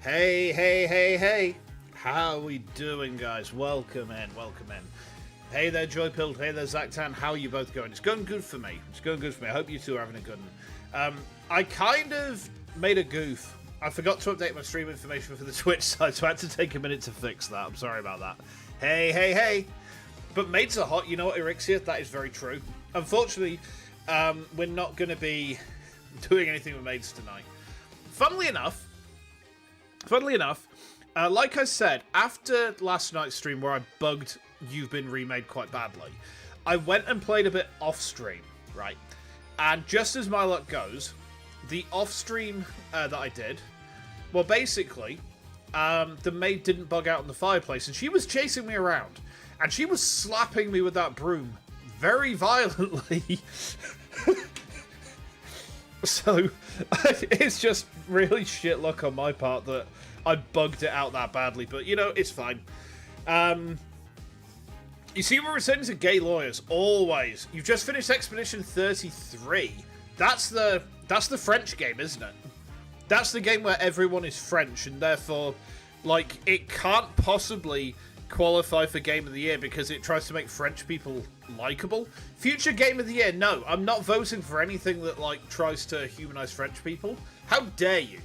Hey, hey, hey, hey. How are we doing, guys? Welcome in, welcome in. Hey there, Joypilled. Hey there, Zactan. How are you both going? It's going good for me. It's going good for me. I hope you two are having a good one. I kind of made a goof. I forgot to update my stream information for the Twitch side, so I had to take a minute to fix that. I'm sorry about that. Hey, hey, hey. But mates are hot. You know what, Erixia? That is very true. Unfortunately, we're not going to be doing anything with mates tonight. Funnily enough, like I said, after last night's stream where I bugged You've Been Remade quite badly, I went and played a bit off-stream, right? And just as my luck goes, the off-stream that I did, well, basically, the maid didn't bug out in the fireplace, and she was chasing me around, and she was slapping me with that broom very violently. So, it's just really shit luck on my part that I bugged it out that badly, but, you know, it's fine. You see, we're returning to gay lawyers, always. You've just finished Expedition 33. That's the French game, isn't it? That's the game where everyone is French, and therefore, like, it can't possibly qualify for Game of the Year because it tries to make French people likable. Future Game of the Year, no. I'm not voting for anything that, like, tries to humanize French people. How dare you?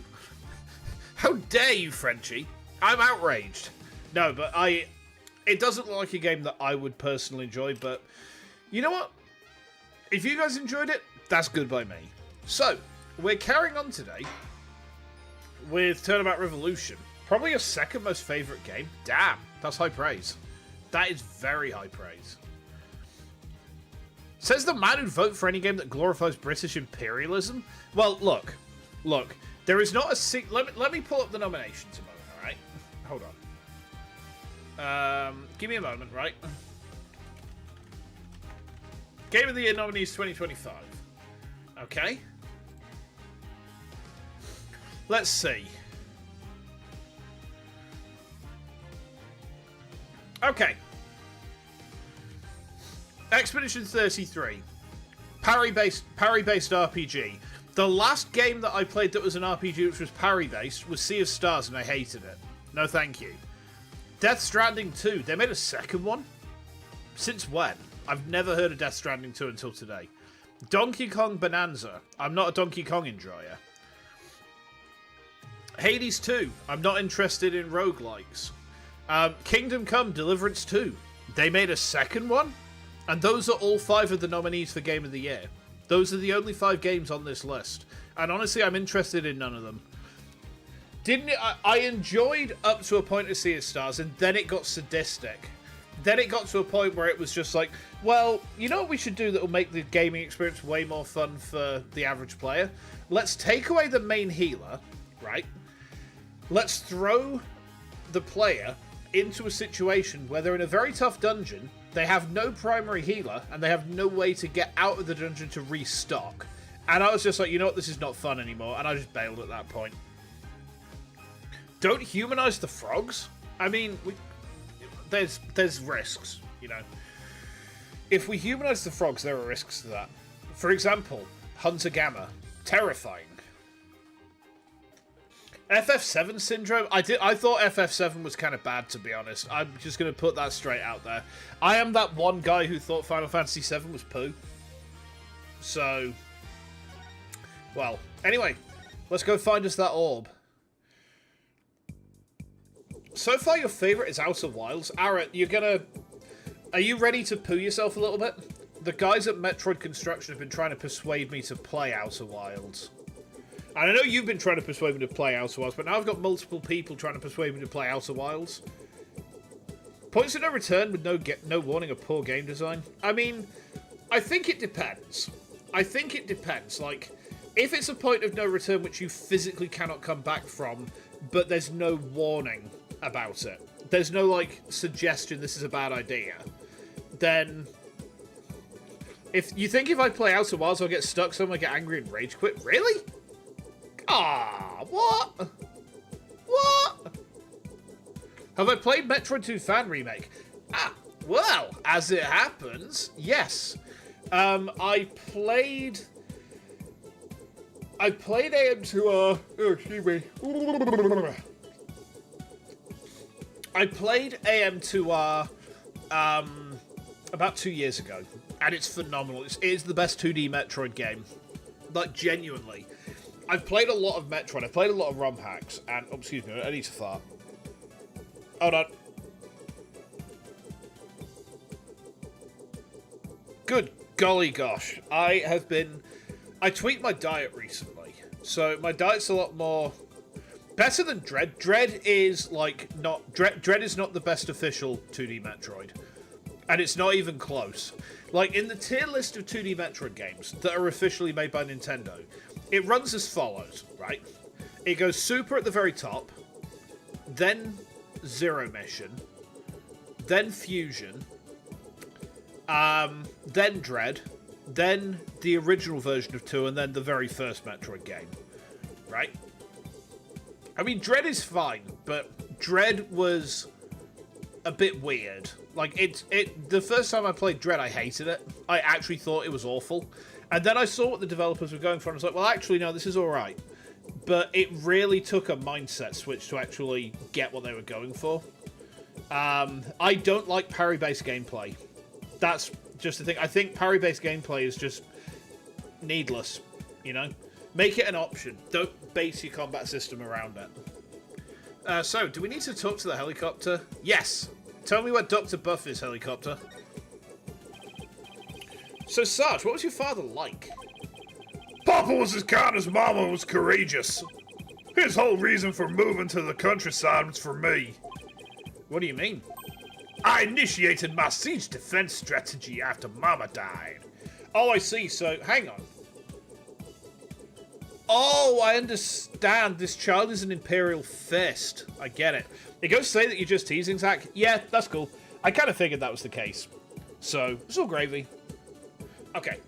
How dare you, Frenchie? I'm outraged. No, but it doesn't look like a game that I would personally enjoy, but you know what? If you guys enjoyed it, that's good by me. So, we're carrying on today with Turnabout Revolution. Probably your second most favourite game. Damn, that's high praise. That is very high praise. Says the man who'd vote for any game that glorifies British imperialism. Well, look. There is not a let me pull up the nominations a moment, alright? Hold on. Give me a moment, right? Game of the Year nominees 2025. Okay. Let's see. Okay. Expedition 33. Parry-based RPG. The last game that I played that was an RPG which was parry-based was Sea of Stars, and I hated it. No thank you. Death Stranding 2. They made a second one? Since when? I've never heard of Death Stranding 2 until today. Donkey Kong Bonanza. I'm not a Donkey Kong enjoyer. Hades 2. I'm not interested in roguelikes. Kingdom Come Deliverance 2. They made a second one? And those are all 5 of the nominees for Game of the Year. Those are the only 5 games on this list. And honestly, I'm interested in none of them. I enjoyed up to a point of Sea of Stars, and then it got sadistic. Then it got to a point where it was just like, well, you know what we should do that will make the gaming experience way more fun for the average player? Let's take away the main healer, right? Let's throw the player into a situation where they're in a very tough dungeon, they have no primary healer, and they have no way to get out of the dungeon to restock. And I was just like, you know what, this is not fun anymore, and I just bailed at that point. Don't humanize the frogs? I mean, there's risks, you know. If we humanize the frogs, there are risks to that. For example, Hunter Gamma. Terrifying. FF7 syndrome? I thought FF7 was kind of bad, to be honest. I'm just going to put that straight out there. I am that one guy who thought Final Fantasy VII was poo. So, well, anyway, let's go find us that orb. So far, your favourite is Outer Wilds. Ara, are you ready to poo yourself a little bit? The guys at Metroid Construction have been trying to persuade me to play Outer Wilds. And I know you've been trying to persuade me to play Outer Wilds, but now I've got multiple people trying to persuade me to play Outer Wilds. Points of no return with no warning of poor game design. I mean, I think it depends. Like, if it's a point of no return which you physically cannot come back from, but there's no warning about it, there's no, like, suggestion this is a bad idea, then if you think if I play Outer Wilds I'll get stuck somewhere, get angry and rage quit, really? Ah, what? What? Have I played Metroid 2 Fan Remake? Ah, well, as it happens, yes. I played AM2R. Oh, excuse me. I played AM2R about 2 years ago, and it's phenomenal. It is the best 2D Metroid game. Like, genuinely. I've played a lot of Metroid, I've played a lot of ROM hacks, and... Oh, excuse me, I need to fart. Hold on. Good golly gosh. I tweaked my diet recently. So my diet's a lot more better than Dread. Dread is Dread is not the best official 2D Metroid. And it's not even close. Like, in the tier list of 2D Metroid games that are officially made by Nintendo, it runs as follows, right? It goes Super at the very top, then Zero Mission, then Fusion, then Dread, then the original version of 2, and then the very first Metroid game, right? I mean, Dread is fine, but Dread was a bit weird. Like, the first time I played Dread, I hated it. I actually thought it was awful. And then I saw what the developers were going for, and I was like, well, actually, no, this is alright. But it really took a mindset switch to actually get what they were going for. I don't like parry-based gameplay. That's just the thing. I think parry-based gameplay is just needless, you know? Make it an option. Don't base your combat system around it. So, do we need to talk to the helicopter? Yes! Tell me where Dr. Buff is, helicopter. So, Sarge, what was your father like? Papa was as kind as Mama was courageous. His whole reason for moving to the countryside was for me. What do you mean? I initiated my siege defense strategy after Mama died. Oh, I see. So, hang on. Oh, I understand. This child is an Imperial Fist. I get it. It goes to say that you're just teasing, Zach. Yeah, that's cool. I kind of figured that was the case. So, it's all gravy. Okay.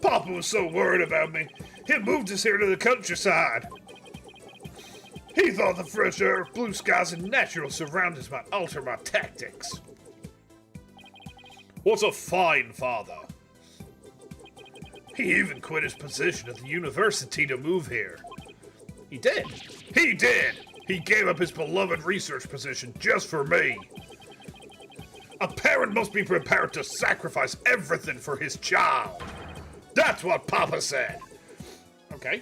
Papa was so worried about me, he moved us here to the countryside. He thought the fresh air, blue skies, and natural surroundings might alter my tactics. What a fine father. He even quit his position at the university to move here. He did? He did! He gave up his beloved research position just for me. A parent must be prepared to sacrifice everything for his child. That's what Papa said. Okay.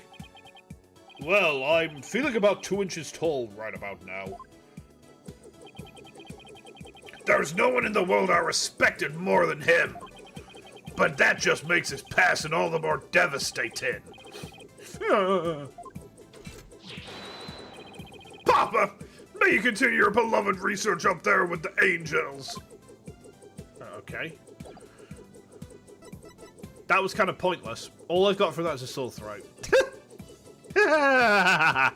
Well, I'm feeling about 2 inches tall right about now. There's no one in the world I respected more than him. But that just makes his passing all the more devastating. Papa, may you continue your beloved research up there with the angels. Okay. That was kind of pointless. All I've got from that is a sore throat. Okay.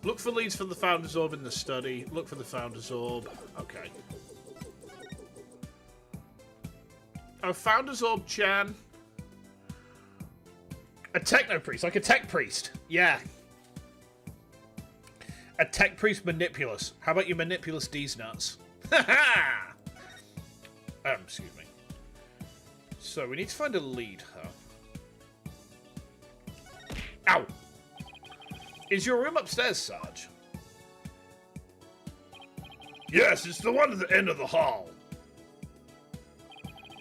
Look for leads for the Founder's Orb in the study. Look for the Founder's Orb. Okay. Oh, Founder's Orb, Chan. A techno priest, like a tech priest. Yeah. A tech priest manipulus. How about you manipulus D's nuts? Ha ha! Excuse me. So we need to find a lead, huh? Ow! Is your room upstairs, Sarge? Yes, it's the one at the end of the hall.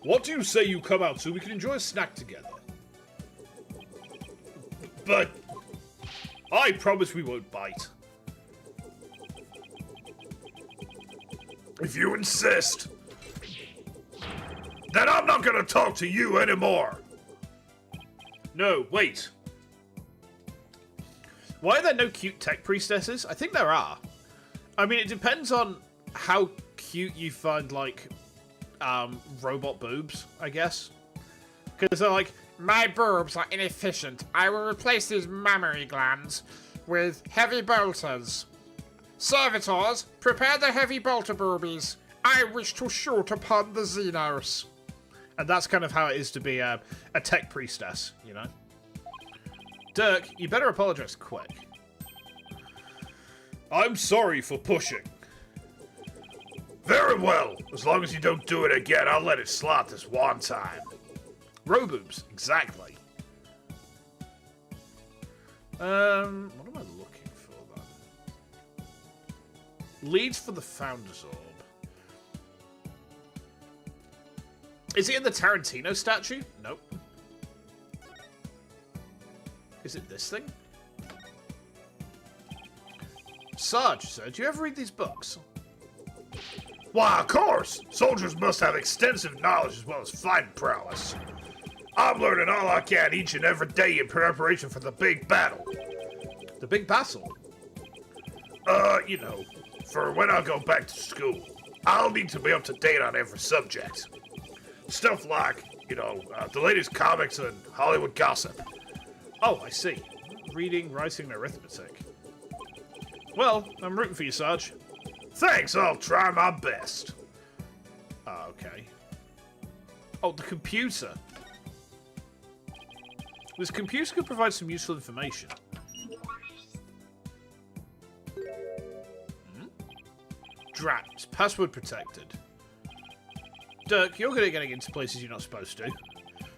What do you say you come out so we can enjoy a snack together? But I promise we won't bite. If you insist, then I'm not gonna talk to you anymore. No, wait. Why are there no cute tech priestesses? I think there are. I mean, it depends on how cute you find, like, robot boobs, I guess. Because they're like, my boobs are inefficient. I will replace these mammary glands with heavy bolters. Servitors, prepare the heavy bolter boobies. I wish to shoot upon the Xenos. And that's kind of how it is to be a tech priestess, you know? Dirk, you better apologize quick. I'm sorry for pushing. Very well. As long as you don't do it again, I'll let it slot this one time. Roboobs, exactly. What am I looking for then? Leads for the Founder's Orb. Is it in the Tarantino statue? Nope. Is it this thing? Sarge, sir, do you ever read these books? Why, of course! Soldiers must have extensive knowledge as well as fighting prowess. I'm learning all I can each and every day in preparation for the big battle. The big battle? You know, for when I go back to school. I'll need to be up to date on every subject. Stuff like, you know, the latest comics and Hollywood gossip. Oh, I see. Reading, writing, and arithmetic. Well, I'm rooting for you, Sarge. Thanks, I'll try my best. Ah, okay. Oh, the computer. This computer could provide some useful information. Drat, it's password protected. Dirk, you're good at getting into places you're not supposed to.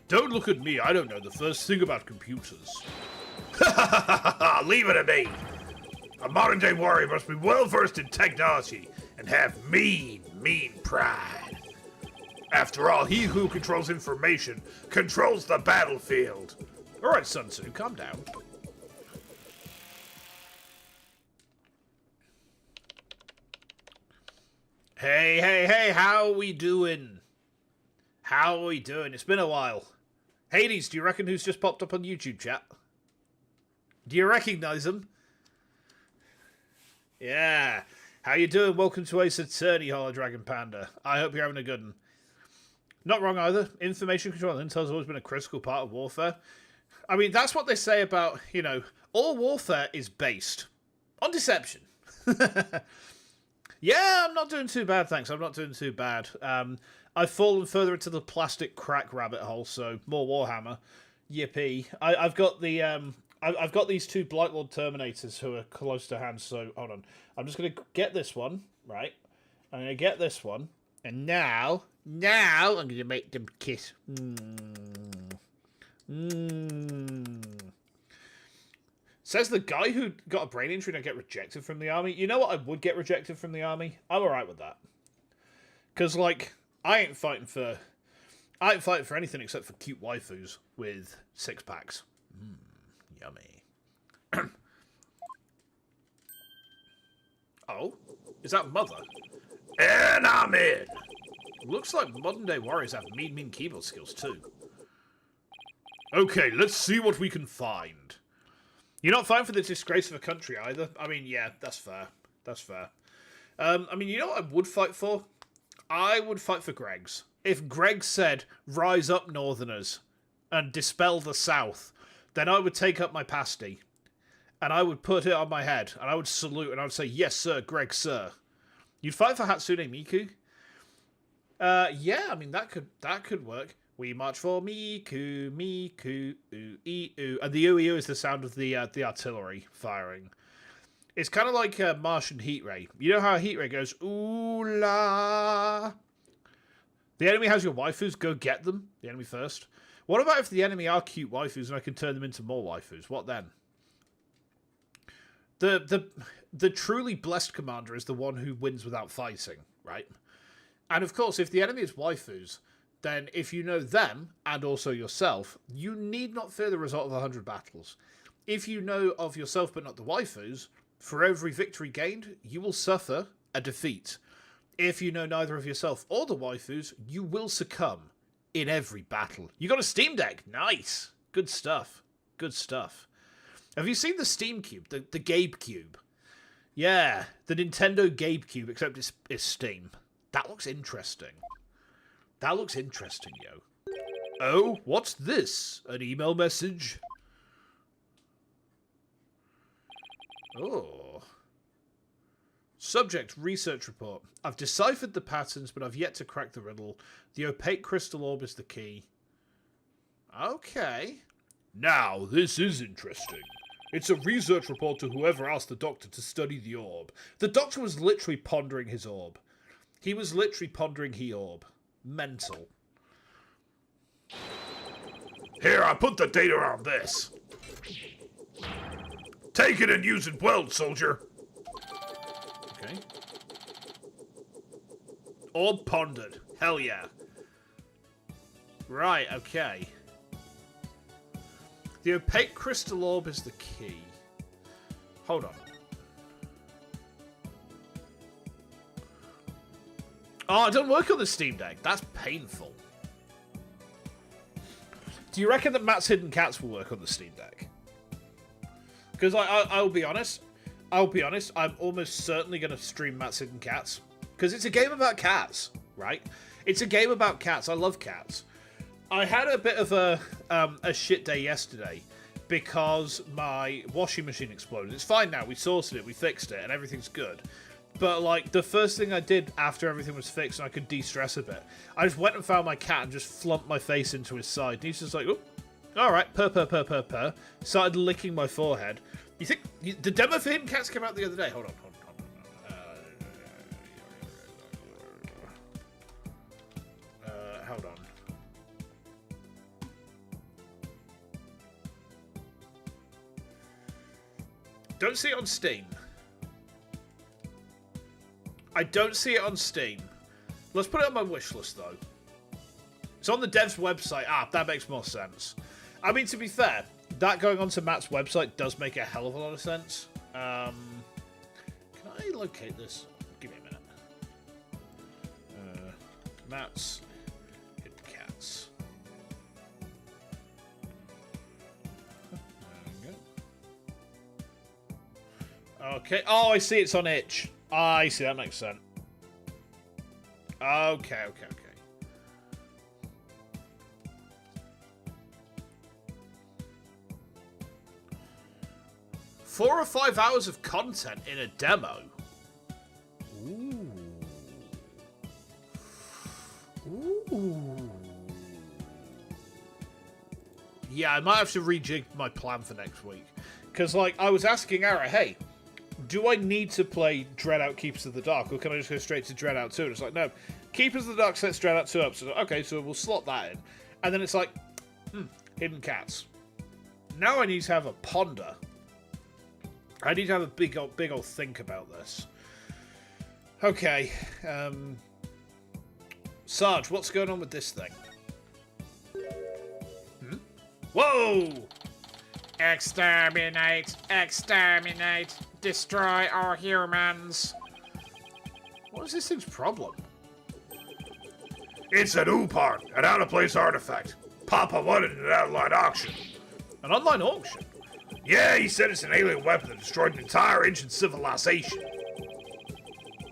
Don't look at me, I don't know the first thing about computers. Leave it to me. A modern-day warrior must be well-versed in technology and have mean pride. After all, he who controls information controls the battlefield. Alright, Sun Tzu, calm down. Hey, how are we doing? How are we doing? It's been a while. Hades, do you reckon who's just popped up on YouTube chat? Do you recognize him? Yeah. How you doing? Welcome to Ace Attorney, Hollow Dragon Panda. I hope you're having a good one. Not wrong either. Information control and intel has always been a critical part of warfare. I mean, that's what they say about, you know, all warfare is based on deception. Yeah, I'm not doing too bad, thanks. I'm not doing too bad. I've fallen further into the plastic crack rabbit hole, so more Warhammer. Yippee. I've got the I've got these two Blightlord Terminators who are close to hand, so hold on. I'm just going to get this one, right? I'm going to get this one, and now I'm going to make them kiss. Says the guy who got a brain injury and I get rejected from the army. You know what? I would get rejected from the army. I'm alright with that. Because, like, I ain't fighting for anything except for cute waifus with six-packs. Yummy. Oh? Is that Mother? And I'm in. Looks like modern-day warriors have mean keyboard skills, too. Okay, let's see what we can find. You're not fighting for the disgrace of a country, either. I mean, yeah, that's fair. That's fair. I mean, you know what I would fight for? I would fight for Greg's. If Greg said, rise up, Northerners, and dispel the South, then I would take up my pasty, and I would put it on my head, and I would salute, and I would say, yes, sir, Greg, sir. You'd fight for Hatsune Miku? Yeah, I mean, that could work. We march for Miku, Miku, ooh, and the ooh is the sound of the artillery firing. It's kind of like Martian heat ray. You know how a heat ray goes, ooh la. The enemy has your waifus, go get them. The enemy first. What about if the enemy are cute waifus and I can turn them into more waifus? What then? The truly blessed commander is the one who wins without fighting, right? And of course, if the enemy is waifus, then if you know them, and also yourself, you need not fear the result of 100 battles. If you know of yourself but not the waifus, for every victory gained, you will suffer a defeat. If you know neither of yourself or the waifus, you will succumb in every battle. You got a Steam Deck. Nice. Good stuff. Good stuff. Have you seen the Steam Cube? The Gabe Cube? Yeah, the Nintendo Gabe Cube, except it's Steam. That looks interesting. That looks interesting, yo. Oh, what's this? An email message? Oh. Subject, research report. I've deciphered the patterns, but I've yet to crack the riddle. The opaque crystal orb is the key. Okay. Now, this is interesting. It's a research report to whoever asked the doctor to study the orb. The doctor was literally pondering his orb. He was literally pondering orb. Mental. Here, I put the data on this. Take it and use it well, soldier. Okay. Orb pondered. Hell yeah. Right, okay. The opaque crystal orb is the key. Hold on. Oh, it doesn't work on the Steam Deck. That's painful. Do you reckon that Matt's Hidden Cats will work on the Steam Deck? Because I'll be honest. I'm almost certainly going to stream Matt's Hidden Cats. Because it's a game about cats, right? It's a game about cats. I love cats. I had a bit of a shit day yesterday because my washing machine exploded. It's fine now. We sorted it. We fixed it. And everything's good. But, like, the first thing I did after everything was fixed and I could de-stress a bit, I just went and found my cat and just flumped my face into his side. And he's just like, oh, all right, purr. Started licking my forehead. You think... The demo for Hidden Cats came out the other day. Hold on. Hold on. Don't see it on Steam. I don't see it on Steam. Let's put it on my wish list, though. It's on the dev's website. Ah, that makes more sense. I mean, to be fair, that going onto Matt's website does make a hell of a lot of sense. Can I locate this? Give me a minute. Matt's Hidden Cats. There we go. Okay. Oh, I see it's on itch. I see, that makes sense. Okay. 4 or 5 hours of content in a demo. Ooh. Yeah, I might have to rejig my plan for next week. Because, like, I was asking Ara, hey, do I need to play Dreadout Keepers of the Dark, or can I just go straight to Dreadout 2? And it's like, no, Keepers of the Dark sets Dreadout 2 up. So, okay, so we'll slot that in. And then it's like, Hidden Cats. Now I need to have a ponder. I need to have a big old think about this. Okay. Sarge, what's going on with this thing? Whoa! Exterminate! Exterminate! Destroy all humans! What is this thing's problem? It's an UPAR, an out-of-place artifact. Papa won it in an online auction. An online auction? Yeah, he said it's an alien weapon that destroyed an entire ancient civilization.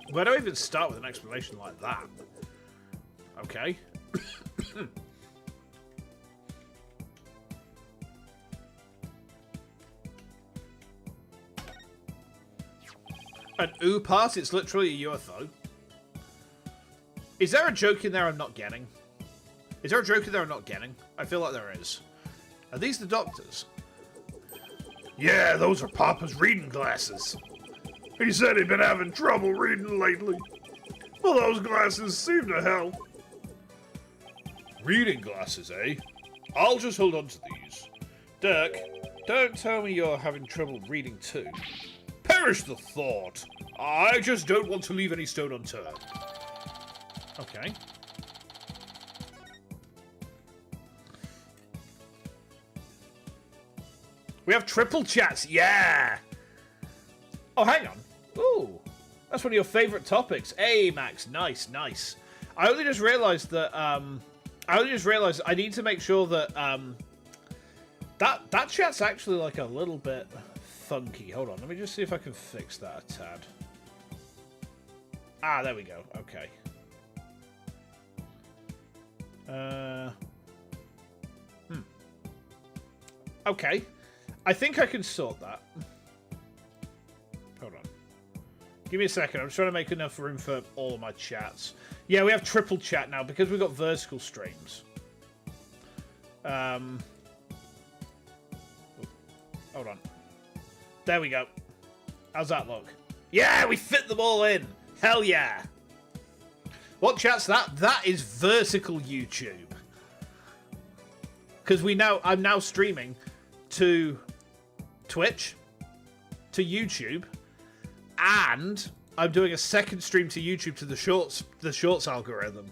Where do I even start with an explanation like that? Okay. An UPAS? It's literally a UFO. Is there a joke in there I'm not getting? Is there a joke in there I'm not getting? I feel like there is. Are these the doctors? Yeah, those are Papa's reading glasses. He said he'd been having trouble reading lately. Well, those glasses seem to help. Reading glasses, eh? I'll just hold on to these. Dirk, don't tell me you're having trouble reading too. Perish the thought. I just don't want to leave any stone unturned. Okay. We have triple chats, yeah! Oh, hang on. Ooh, that's one of your favourite topics. Hey, Max, nice. I only just realised that, I need to make sure that, that chat's actually, like, a little bit funky. Hold on, let me just see if I can fix that a tad. Ah, there we go. Okay. Okay. I think I can sort that. Hold on. Give me a second. I'm just trying to make enough room for all of my chats. Yeah, we have triple chat now because we've got vertical streams. Hold on. There we go. How's that look? Yeah, we fit them all in. Hell yeah. What chat's that? That is vertical YouTube. Because I'm now streaming to Twitch, to YouTube, and I'm doing a second stream to YouTube to the shorts algorithm.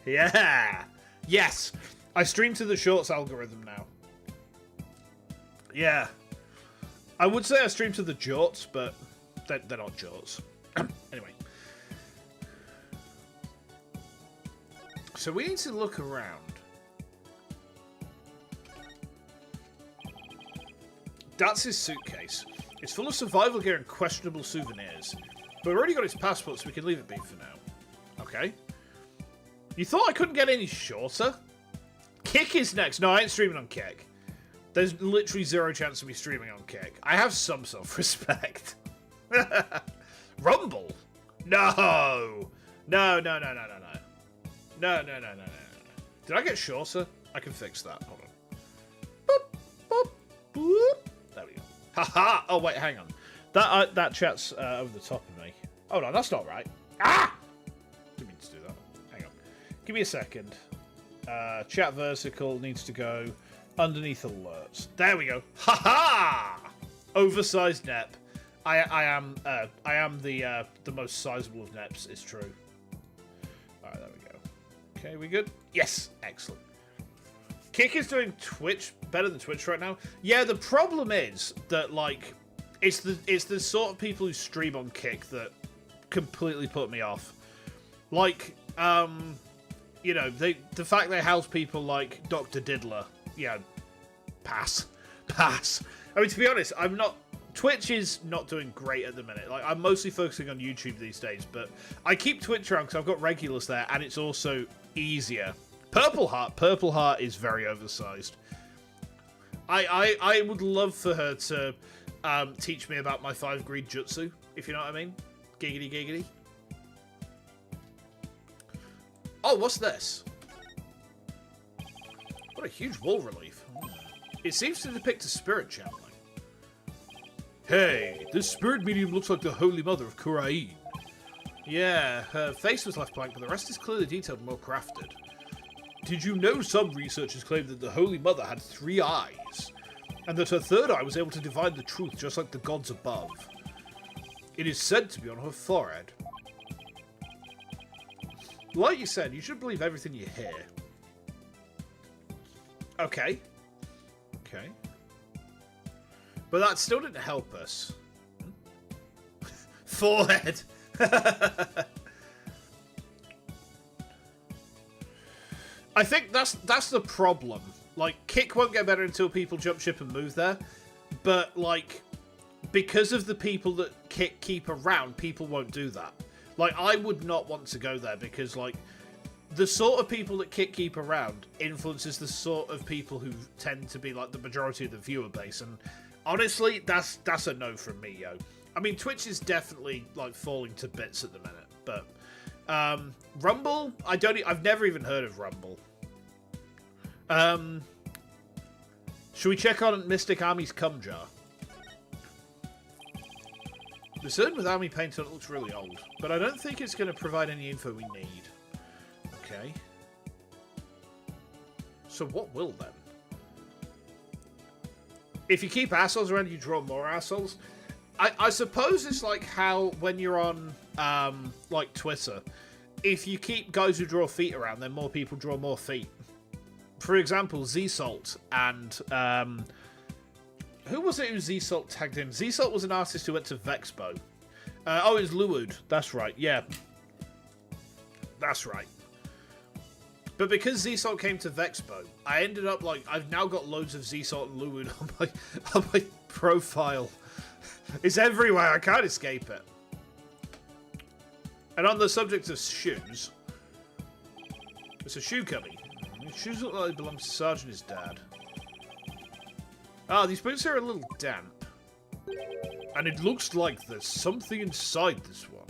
Yeah. Yes. I stream to the shorts algorithm now. Yeah. I would say I stream to the jorts, but they're not jorts. Anyway. So we need to look around. That's his suitcase. It's full of survival gear and questionable souvenirs. But we've already got his passport, so we can leave it be for now. Okay. You thought I couldn't get any shorter? Kick is next. No, I ain't streaming on Kick. There's literally zero chance of me streaming on Kick. I have some self-respect. Rumble? No. No. No. Did I get shorter? I can fix that. Hold on. Boop, boop, boop. There we go. Haha. Oh, wait, hang on. That chat's over the top of me. Hold on, that's not right. Ah! Didn't mean to do that. Hang on. Give me a second. Chat vertical needs to go underneath alerts. There we go. Haha! Oversized Nep. I am the most sizable of Neps. It's true. All right, there we go. Okay, we good? Yes, excellent. Kick is doing Twitch better than Twitch right now. Yeah, the problem is that like it's the sort of people who stream on Kick that completely put me off. Like, you know, the fact they house people like Dr. Diddler. Yeah, pass. I mean, to be honest, Twitch is not doing great at the minute. Like, I'm mostly focusing on YouTube these days, but I keep Twitch around because I've got regulars there, and it's also easier. Purple Heart is very oversized. I would love for her to teach me about my 5 greed jutsu, if you know what I mean. Giggity giggity. Oh, what's this? What a huge wall relief. It seems to depict a spirit channeling. Hey, this spirit medium looks like the Holy Mother of Kurumi. Yeah, her face was left blank, but the rest is clearly detailed and well crafted. Did you know some researchers claim that the Holy Mother had 3 eyes, and that her third eye was able to divine the truth just like the gods above? It is said to be on her forehead. Like you said, you should believe everything you hear. Okay. But that still didn't help us. Forehead! I think that's the problem. Like, Kick won't get better until people jump ship and move there. But, like, because of the people that Kick keep around, people won't do that. Like, I would not want to go there because, like, the sort of people that Kick keep around influences the sort of people who tend to be, like, the majority of the viewer base. And honestly, that's a no from me, yo. I mean, Twitch is definitely, like, falling to bits at the minute. But, Rumble? I've never even heard of Rumble. Should we check on Mystic Army's cum jar? The certain with army paint on it looks really old, but I don't think it's going to provide any info we need. Okay. So what will then? If you keep assholes around, you draw more assholes. I suppose it's like how when you're on like Twitter, if you keep guys who draw feet around, then more people draw more feet. For example, Z-Salt and who was it who Z-Salt tagged in? Z-Salt was an artist who went to Vexpo. Oh, it was Luwood. That's right. Yeah. That's right. But because Z-Salt came to Vexpo, I ended up like I've now got loads of Z-Salt and Luwood on my profile. It's everywhere. I can't escape it. And on the subject of shoes, it's a shoe cubby. His shoes look like they belong to Sergeant's dad. Ah, these boots are a little damp. And it looks like there's something inside this one.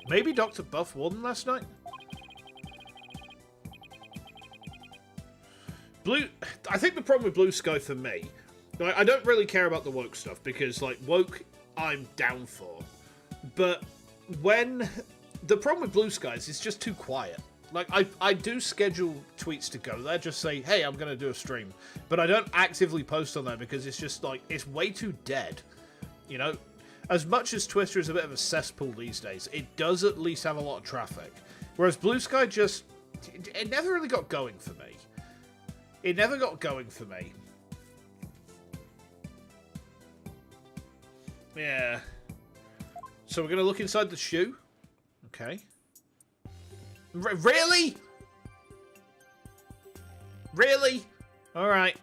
Maybe Dr. Buff wore them last night? I think the problem with Blue Sky for me, like, I don't really care about the woke stuff because, like, woke I'm down for. But when the problem with Blue Sky is it's just too quiet. Like, I do schedule tweets to go there, just say, hey, I'm going to do a stream. But I don't actively post on there because it's just, like, it's way too dead. You know? As much as Twitter is a bit of a cesspool these days, it does at least have a lot of traffic. Whereas Blue Sky just... It never really got going for me. It never got going for me. Yeah. So we're going to look inside the shoe. Okay. Really? Really? Alright.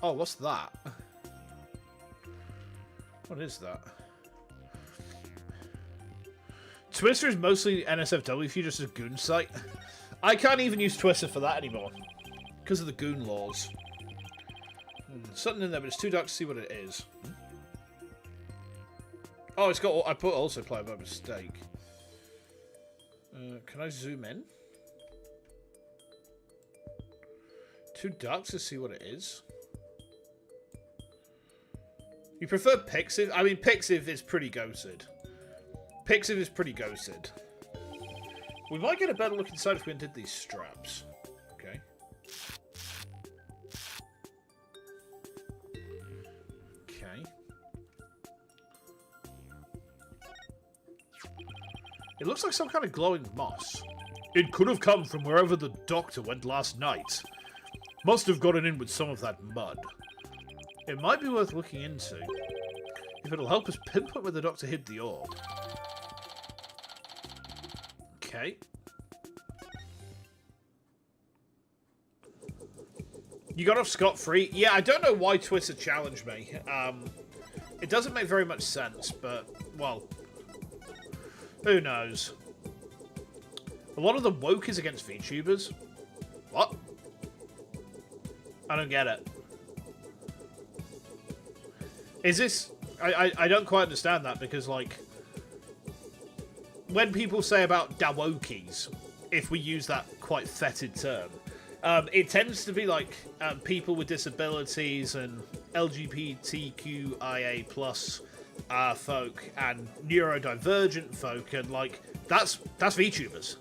Oh, what's that? What is that? Twitter is mostly NSFW for you, just a goon site. I can't even use Twitter for that anymore. Because of the goon laws. Something in there, but it's too dark to see what it is. Oh, it's got... I put also play by mistake. Can I zoom in? Too dark to see what it is. You prefer Pixiv? I mean, Pixiv is pretty ghosted. Pixiv is pretty ghosted. We might get a better look inside if we undid these straps. Okay. Okay. It looks like some kind of glowing moss. It could have come from wherever the doctor went last night. Must have gotten in with some of that mud. It might be worth looking into. If it'll help us pinpoint where the doctor hid the orb. Okay. You got off scot-free? Yeah, I don't know why Twitter challenged me. It doesn't make very much sense, but, well... Who knows? A lot of the woke is against VTubers. What? I don't get it. Is this... I don't quite understand that, because, like... When people say about dawokis, if we use that quite fetid term, it tends to be, like, people with disabilities and LGBTQIA plus folk and neurodivergent folk, and, like, that's VTubers.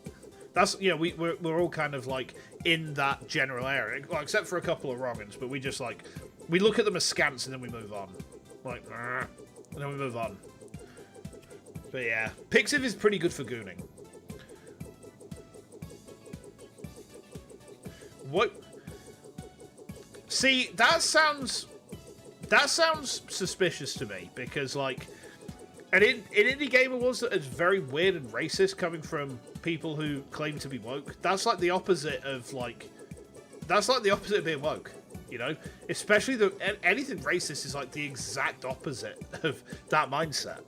That's, you know, we're all kind of, like, in that general area, well, except for a couple of wrong'uns, but we just, like, we look at them askance and then we move on. Like, and then we move on. But yeah, Pixiv is pretty good for gooning. What? See, that sounds suspicious to me, because, like, an indie game awards that is very weird and racist coming from people who claim to be woke. That's like the opposite of, like, that's like the opposite of being woke. You know, especially anything racist is like the exact opposite of that mindset.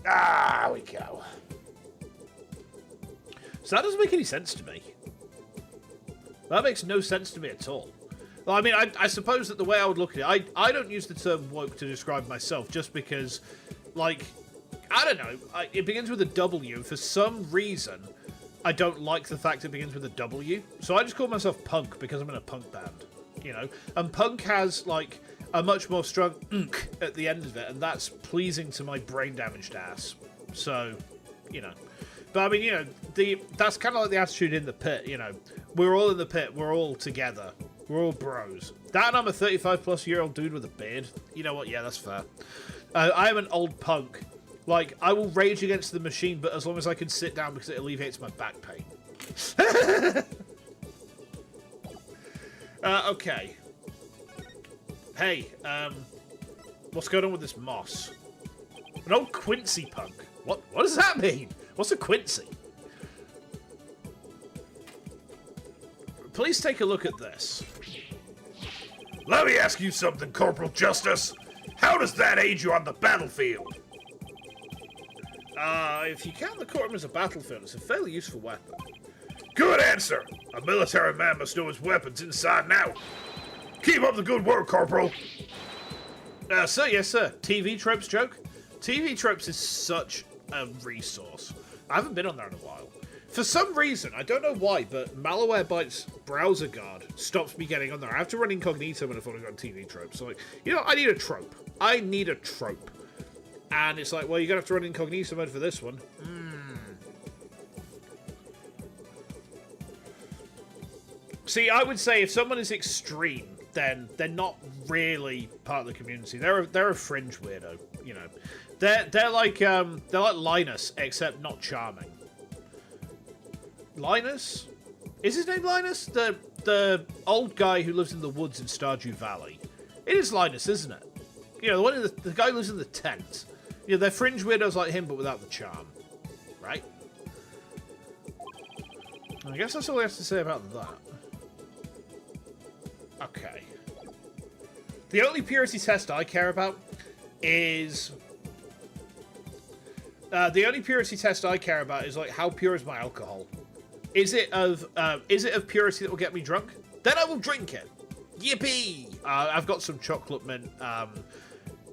Ah, we go. So that doesn't make any sense to me. That makes no sense to me at all. Well, I mean, I suppose that the way I would look at it, I don't use the term woke to describe myself, just because, like, I don't know, it begins with a W, and for some reason, I don't like the fact it begins with a W. So I just call myself punk because I'm in a punk band, you know? And punk has, like, a much more strong unk at the end of it, and that's pleasing to my brain-damaged ass. So, you know. But, I mean, you know, that's kind of like the attitude in the pit, you know. We're all in the pit. We're all together. We're all bros. That and I'm a 35-plus-year-old dude with a beard. You know what? Yeah, that's fair. I am an old punk. Like, I will rage against the machine, but as long as I can sit down because it alleviates my back pain. Okay. Hey, what's going on with this moss? An old Quincy punk. What does that mean? What's a Quincy? Please take a look at this. Let me ask you something, Corporal Justice. How does that aid you on the battlefield? If you count the courtroom as a battlefield, it's a fairly useful weapon. Good answer. A military man must know his weapons inside and out. Keep up the good work, Corporal. Sir, yes, sir. TV tropes joke? TV tropes is such a resource. I haven't been on there in a while. For some reason, I don't know why, but Malwarebytes browser guard stops me getting on there. I have to run incognito when I want to go on TV tropes. So, like, you know, I need a trope. I need a trope. And it's like, well, you're going to have to run incognito mode for this one. See, I would say if someone is extreme, then they're not really part of the community. They're a fringe weirdo, you know. They're like Linus, except not charming. Linus? Is his name Linus? The old guy who lives in the woods in Stardew Valley. It is Linus, isn't it? You know, the guy who lives in the tent. You know, they're fringe weirdos like him, but without the charm. Right? I guess that's all we have to say about that. Okay. The only purity test I care about is... the only purity test I care about is, like, how pure is my alcohol? Is it of purity that will get me drunk? Then I will drink it. Yippee! I've got some chocolate mint.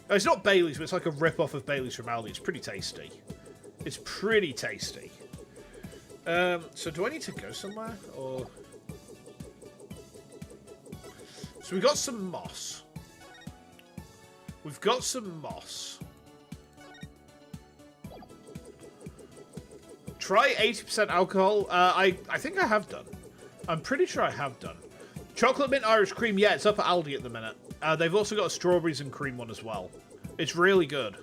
It's not Bailey's, but it's like a rip-off of Bailey's from Aldi. It's pretty tasty. It's pretty tasty. So do I need to go somewhere? Or... So we got some moss. We've got some moss. Try 80% alcohol. I think I have done. I'm pretty sure I have done. Chocolate mint Irish cream. Yeah, it's up at Aldi at the minute. They've also got a strawberries and cream one as well. It's really good.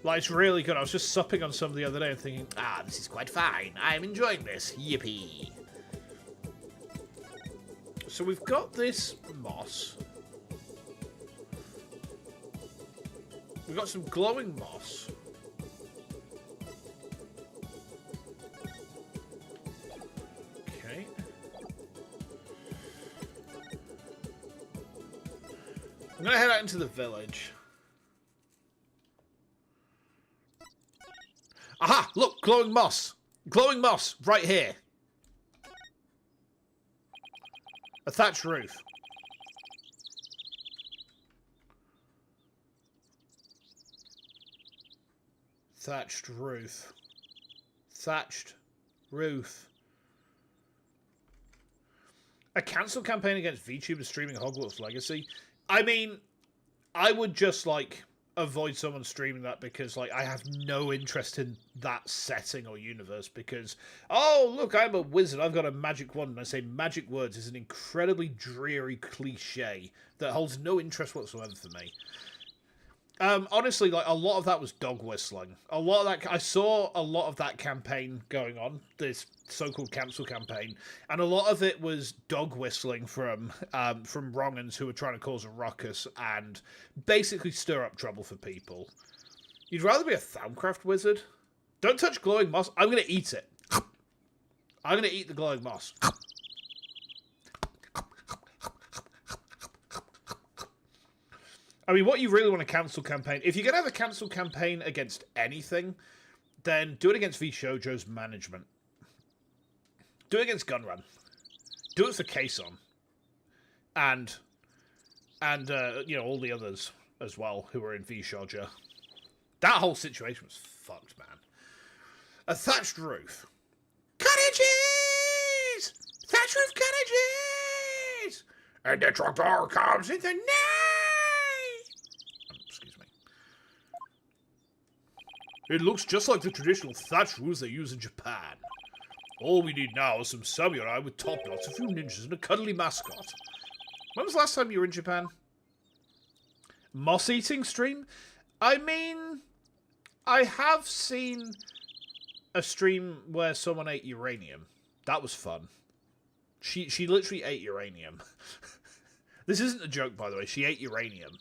Like, it's really good. I was just supping on some the other day and thinking, this is quite fine. I'm enjoying this. Yippee. So we've got this moss. We've got some glowing moss. Okay. I'm going to head out into the village. Aha! Look! Glowing moss! Glowing moss! Right here. A thatched roof. Thatched roof. Thatched roof. A cancel campaign against VTuber streaming Hogwarts Legacy. I mean, I would just, like, avoid someone streaming that because, like, I have no interest in that setting or universe because, oh, look, I'm a wizard, I've got a magic wand, and I say magic words is an incredibly dreary cliche that holds no interest whatsoever for me. Honestly, like, a lot of that was dog whistling. A lot of that, I saw a lot of that campaign going on, this so-called cancel campaign, and a lot of it was dog whistling from wrong'uns who were trying to cause a ruckus and basically stir up trouble for people. You'd rather be a Thaumcraft wizard? Don't touch glowing moss. I'm going to eat it. I'm going to eat the glowing moss. I mean, what you really want to cancel campaign... If you're going to have a cancel campaign against anything, then do it against VShojo's management. Do it against Gunrun. Do it for Kason. And you know, all the others as well who are in VShojo. That whole situation was fucked, man. A thatched roof. Cottages! Thatched roof cottages! And the tractor comes in the night! It looks just like the traditional thatch roofs they use in Japan. All we need now is some samurai with top knots, a few ninjas, and a cuddly mascot. When was the last time you were in Japan? Moss-eating stream? I mean, I have seen a stream where someone ate uranium. That was fun. She literally ate uranium. This isn't a joke, by the way. She ate uranium.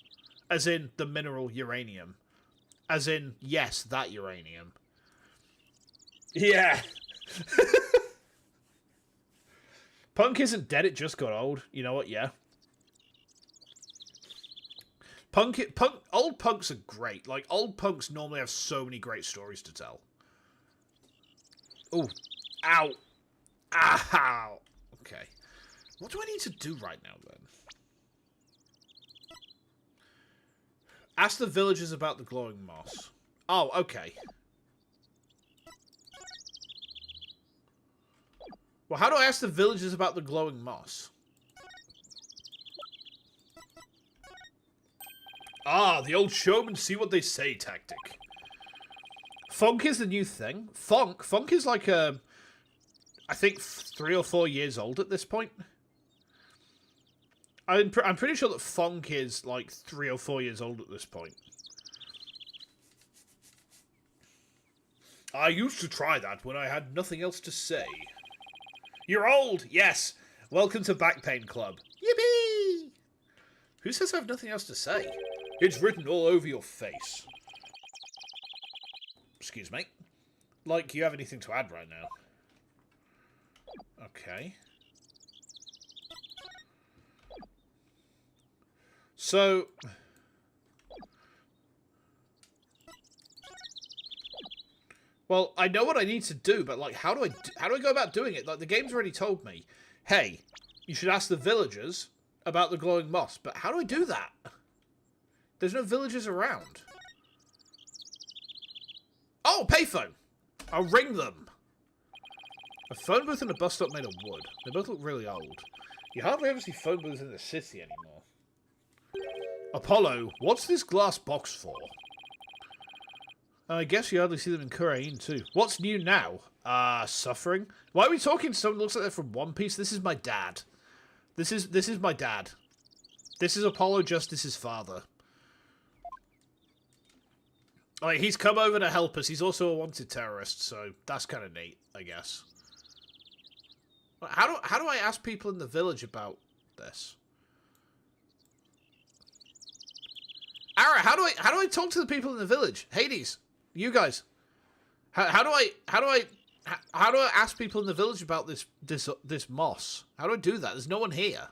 As in the mineral uranium. As in, yes, that uranium. Yeah. Punk isn't dead, it just got old. You know what, yeah. Old punks are great. Like, old punks normally have so many great stories to tell. Ooh. Ow. Ow. Okay. What do I need to do right now, then? Ask the villagers about the glowing moss. Oh, okay. Well, how do I ask the villagers about the glowing moss? Ah, the old showman see what they say tactic. Funk is the new thing. Funk is like I think 3 or 4 years old at this point. I'm pretty sure that funk is like 3 or 4 years old at this point. I used to try that when I had nothing else to say. You're old, yes. Welcome to Back Pain Club. Yippee! Who says I have nothing else to say? It's written all over your face. Excuse me. Like you have anything to add right now. Okay. So... Well, I know what I need to do, but like, how do I go about doing it? Like, the game's already told me, hey, you should ask the villagers about the glowing moss. But how do I do that? There's no villagers around. Oh, payphone! I'll ring them. A phone booth and a bus stop made of wood. They both look really old. You hardly ever see phone booths in the city anymore. Apollo, what's this glass box for? I guess you hardly see them in Kurumi too. What's new now? Suffering? Why are we talking to someone who looks like they're from One Piece? This is my dad. This is my dad. This is Apollo Justice's father. Like, he's come over to help us. He's also a wanted terrorist, so that's kind of neat, I guess. How do I ask people in the village about this? Ara, how do I talk to the people in the village? Hades, you guys. How do I ask people in the village about this moss? How do I do that? There's no one here.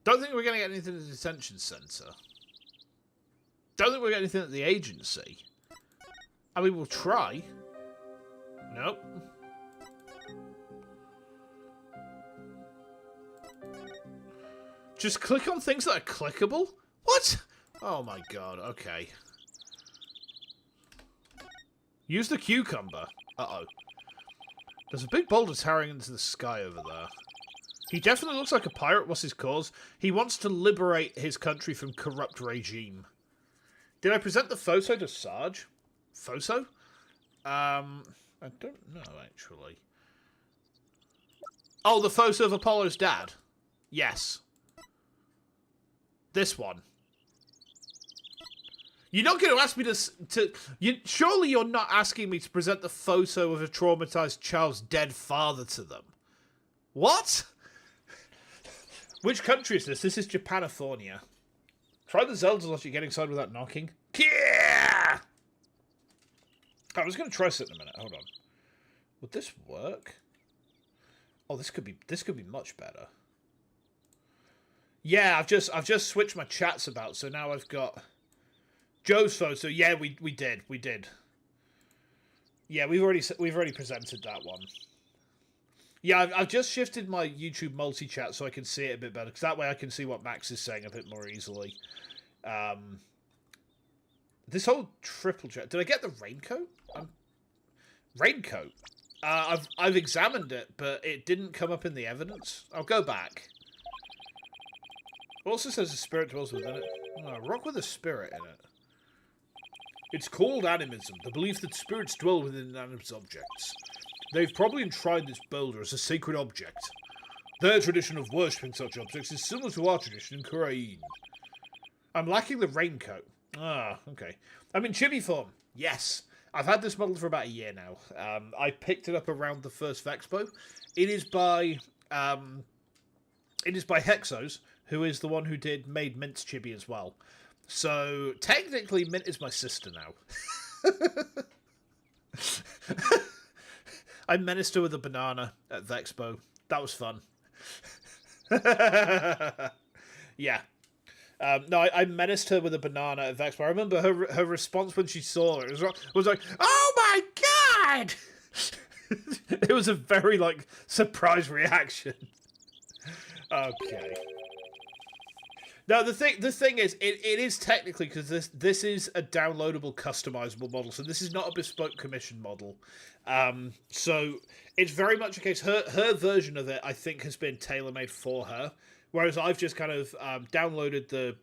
Don't think we're going to get anything at the detention centre. Don't think we're going to get anything at the agency. I mean, we'll try. Nope. Just click on things that are clickable? What? Oh my god, okay. Use the cucumber. Uh-oh. There's a big boulder towering into the sky over there. He definitely looks like a pirate. What's his cause? He wants to liberate his country from corrupt regime. Did I present the photo to Sarge? Photo? I don't know, actually. Oh, the photo of Apollo's dad? Yes. This one. You're not going to ask me surely you're not asking me to present the photo of a traumatized child's dead father to them. What? Which country is this? This is Japanifornia. Try the Zelda logic getting inside without knocking. Yeah! I was going to try this in a minute. Hold on. Would this work? Oh, this could be much better. Yeah, I've just switched my chats about, so now I've got Joe's photo. Yeah, we did. Yeah, we've already presented that one. Yeah, I've just shifted my YouTube multi-chat so I can see it a bit better, because that way I can see what Max is saying a bit more easily. This whole triple chat. Did I get the raincoat? Raincoat. I've examined it, but it didn't come up in the evidence. I'll go back. It also says a spirit dwells within it. Oh, rock with a spirit in it. It's called animism, the belief that spirits dwell within inanimate objects. They've probably enshrined this boulder as a sacred object. Their tradition of worshipping such objects is similar to our tradition in Kurumi. I'm lacking the raincoat. Ah, okay. I'm in chibi form. Yes. I've had this model for about a year now. I picked it up around the first Vexpo. It is by Hexose, who is the one who made Mint's chibi as well. So technically, Mint is my sister now. I menaced her with a banana at Vexpo. That was fun. Yeah. No, I menaced her with a banana at Vexpo. I remember her response when she saw it was like, "Oh my god!" It was a very surprise reaction. Okay. No, the thing is, it is technically, because this is a downloadable, customizable model, so this is not a bespoke commission model. So it's very much a case. Her version of it, I think, has been tailor made for her, whereas I've just kind of downloaded the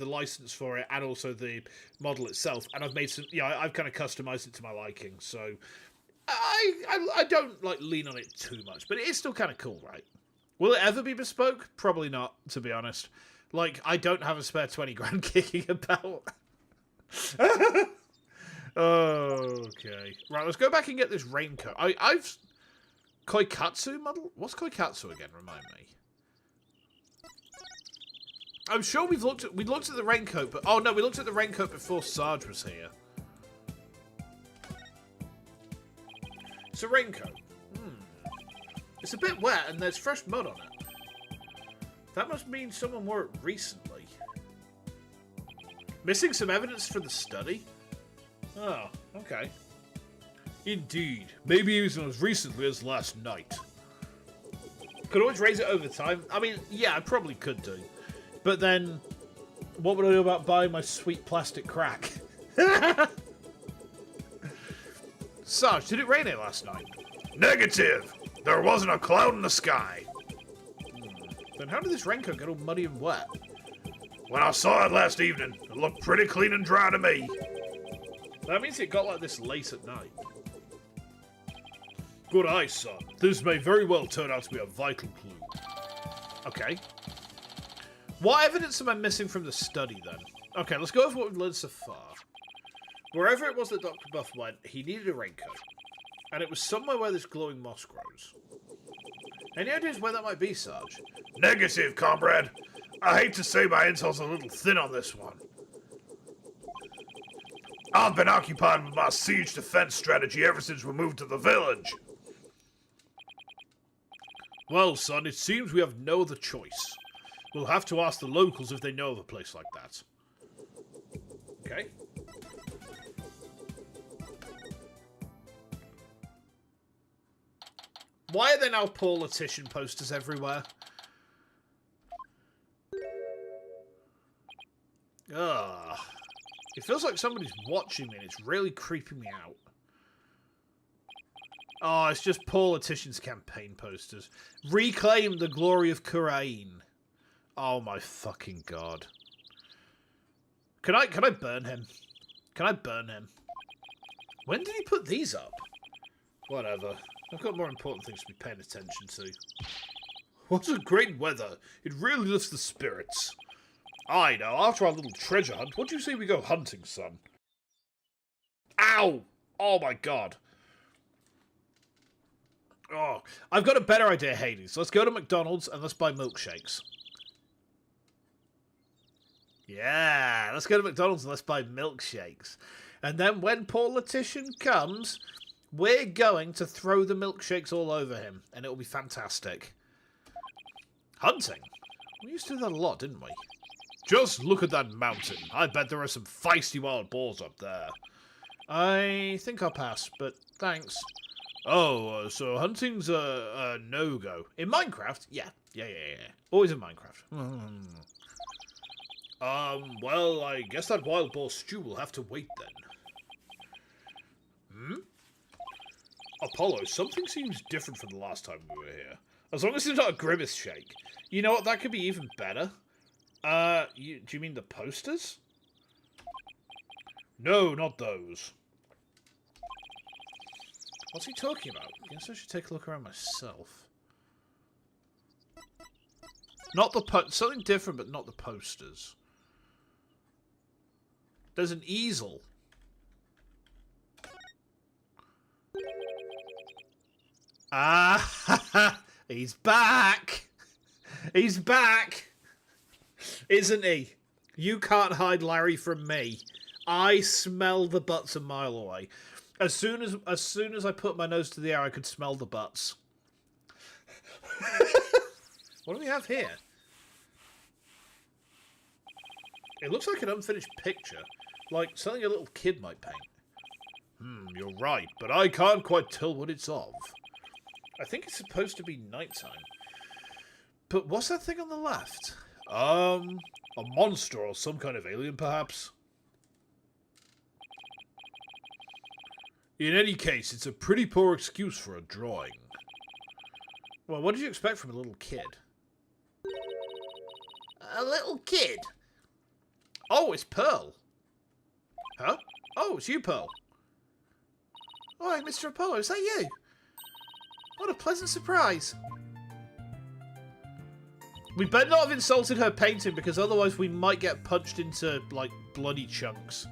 license for it, and also the model itself, and I've made some. Yeah, I've kind of customized it to my liking. So I don't like lean on it too much, but it is still kind of cool, right? Will it ever be bespoke? Probably not, to be honest. Like, I don't have a spare 20 grand kicking about. Okay. Right, let's go back and get this raincoat. I've... Koikatsu model? What's Koikatsu again? Remind me. I'm sure we looked at the raincoat, but... Oh, no, we looked at the raincoat before Sarge was here. It's a raincoat. It's a bit wet, and there's fresh mud on it. That must mean someone wore it recently. Missing some evidence for the study? Oh, okay. Indeed. Maybe even as recently as last night. Could always raise it over time. I mean, yeah, I probably could do. But then, what would I do about buying my sweet plastic crack? Sarge, did it rain here last night? Negative! There wasn't a cloud in the sky. Then how did this raincoat get all muddy and wet? When I saw it last evening, it looked pretty clean and dry to me. That means it got like this late at night. Good eye, son. This may very well turn out to be a vital clue. Okay. What evidence am I missing from the study, then? Okay, let's go over what we've learned so far. Wherever it was that Dr. Buff went, he needed a raincoat. And it was somewhere where this glowing moss grows. Any ideas where that might be, Sarge? Negative, comrade. I hate to say my intel's a little thin on this one. I've been occupied with my siege defense strategy ever since we moved to the village. Well, son, it seems we have no other choice. We'll have to ask the locals if they know of a place like that. Okay. Why are there now politician posters everywhere? Ugh. It feels like somebody's watching me and it's really creeping me out. Oh, it's just politicians' campaign posters. Reclaim the glory of Kurain. Oh my fucking god. Can I burn him? Can I burn him? When did he put these up? Whatever. I've got more important things to be paying attention to. What a great weather. It really lifts the spirits. I know, after our little treasure hunt, what do you say we go hunting, son? Ow! Oh my god. Oh, I've got a better idea, Hades. Let's go to McDonald's and let's buy milkshakes. Yeah, let's go to McDonald's and let's buy milkshakes. And then when politician comes, we're going to throw the milkshakes all over him. And it'll be fantastic. Hunting? We used to do that a lot, didn't we? Just look at that mountain. I bet there are some feisty wild boars up there. I think I'll pass, but thanks. Oh, so hunting's a no-go. In Minecraft? Yeah. Always in Minecraft. Well, I guess that wild boar stew will have to wait then. Apollo, something seems different from the last time we were here. As long as it's not a grimace shake. You know what, that could be even better. Do you mean the posters? No, not those. What's he talking about? I guess I should take a look around myself. Not the something different, but not the posters. There's an easel. Ah, he's back. He's back. Isn't he? You can't hide Larry from me. I smell the butts a mile away. As soon as I put my nose to the air, I could smell the butts. What do we have here? It looks like an unfinished picture. Like something a little kid might paint. You're right, but I can't quite tell what it's of. I think it's supposed to be nighttime. But what's that thing on the left? A monster or some kind of alien, perhaps? In any case, it's a pretty poor excuse for a drawing. Well, what did you expect from a little kid? A little kid? Oh, it's Pearl. Huh? Oh, it's you, Pearl. Oh, Mr. Apollo, is that you? What a pleasant surprise. We better not have insulted her painting, because otherwise we might get punched into, like, bloody chunks.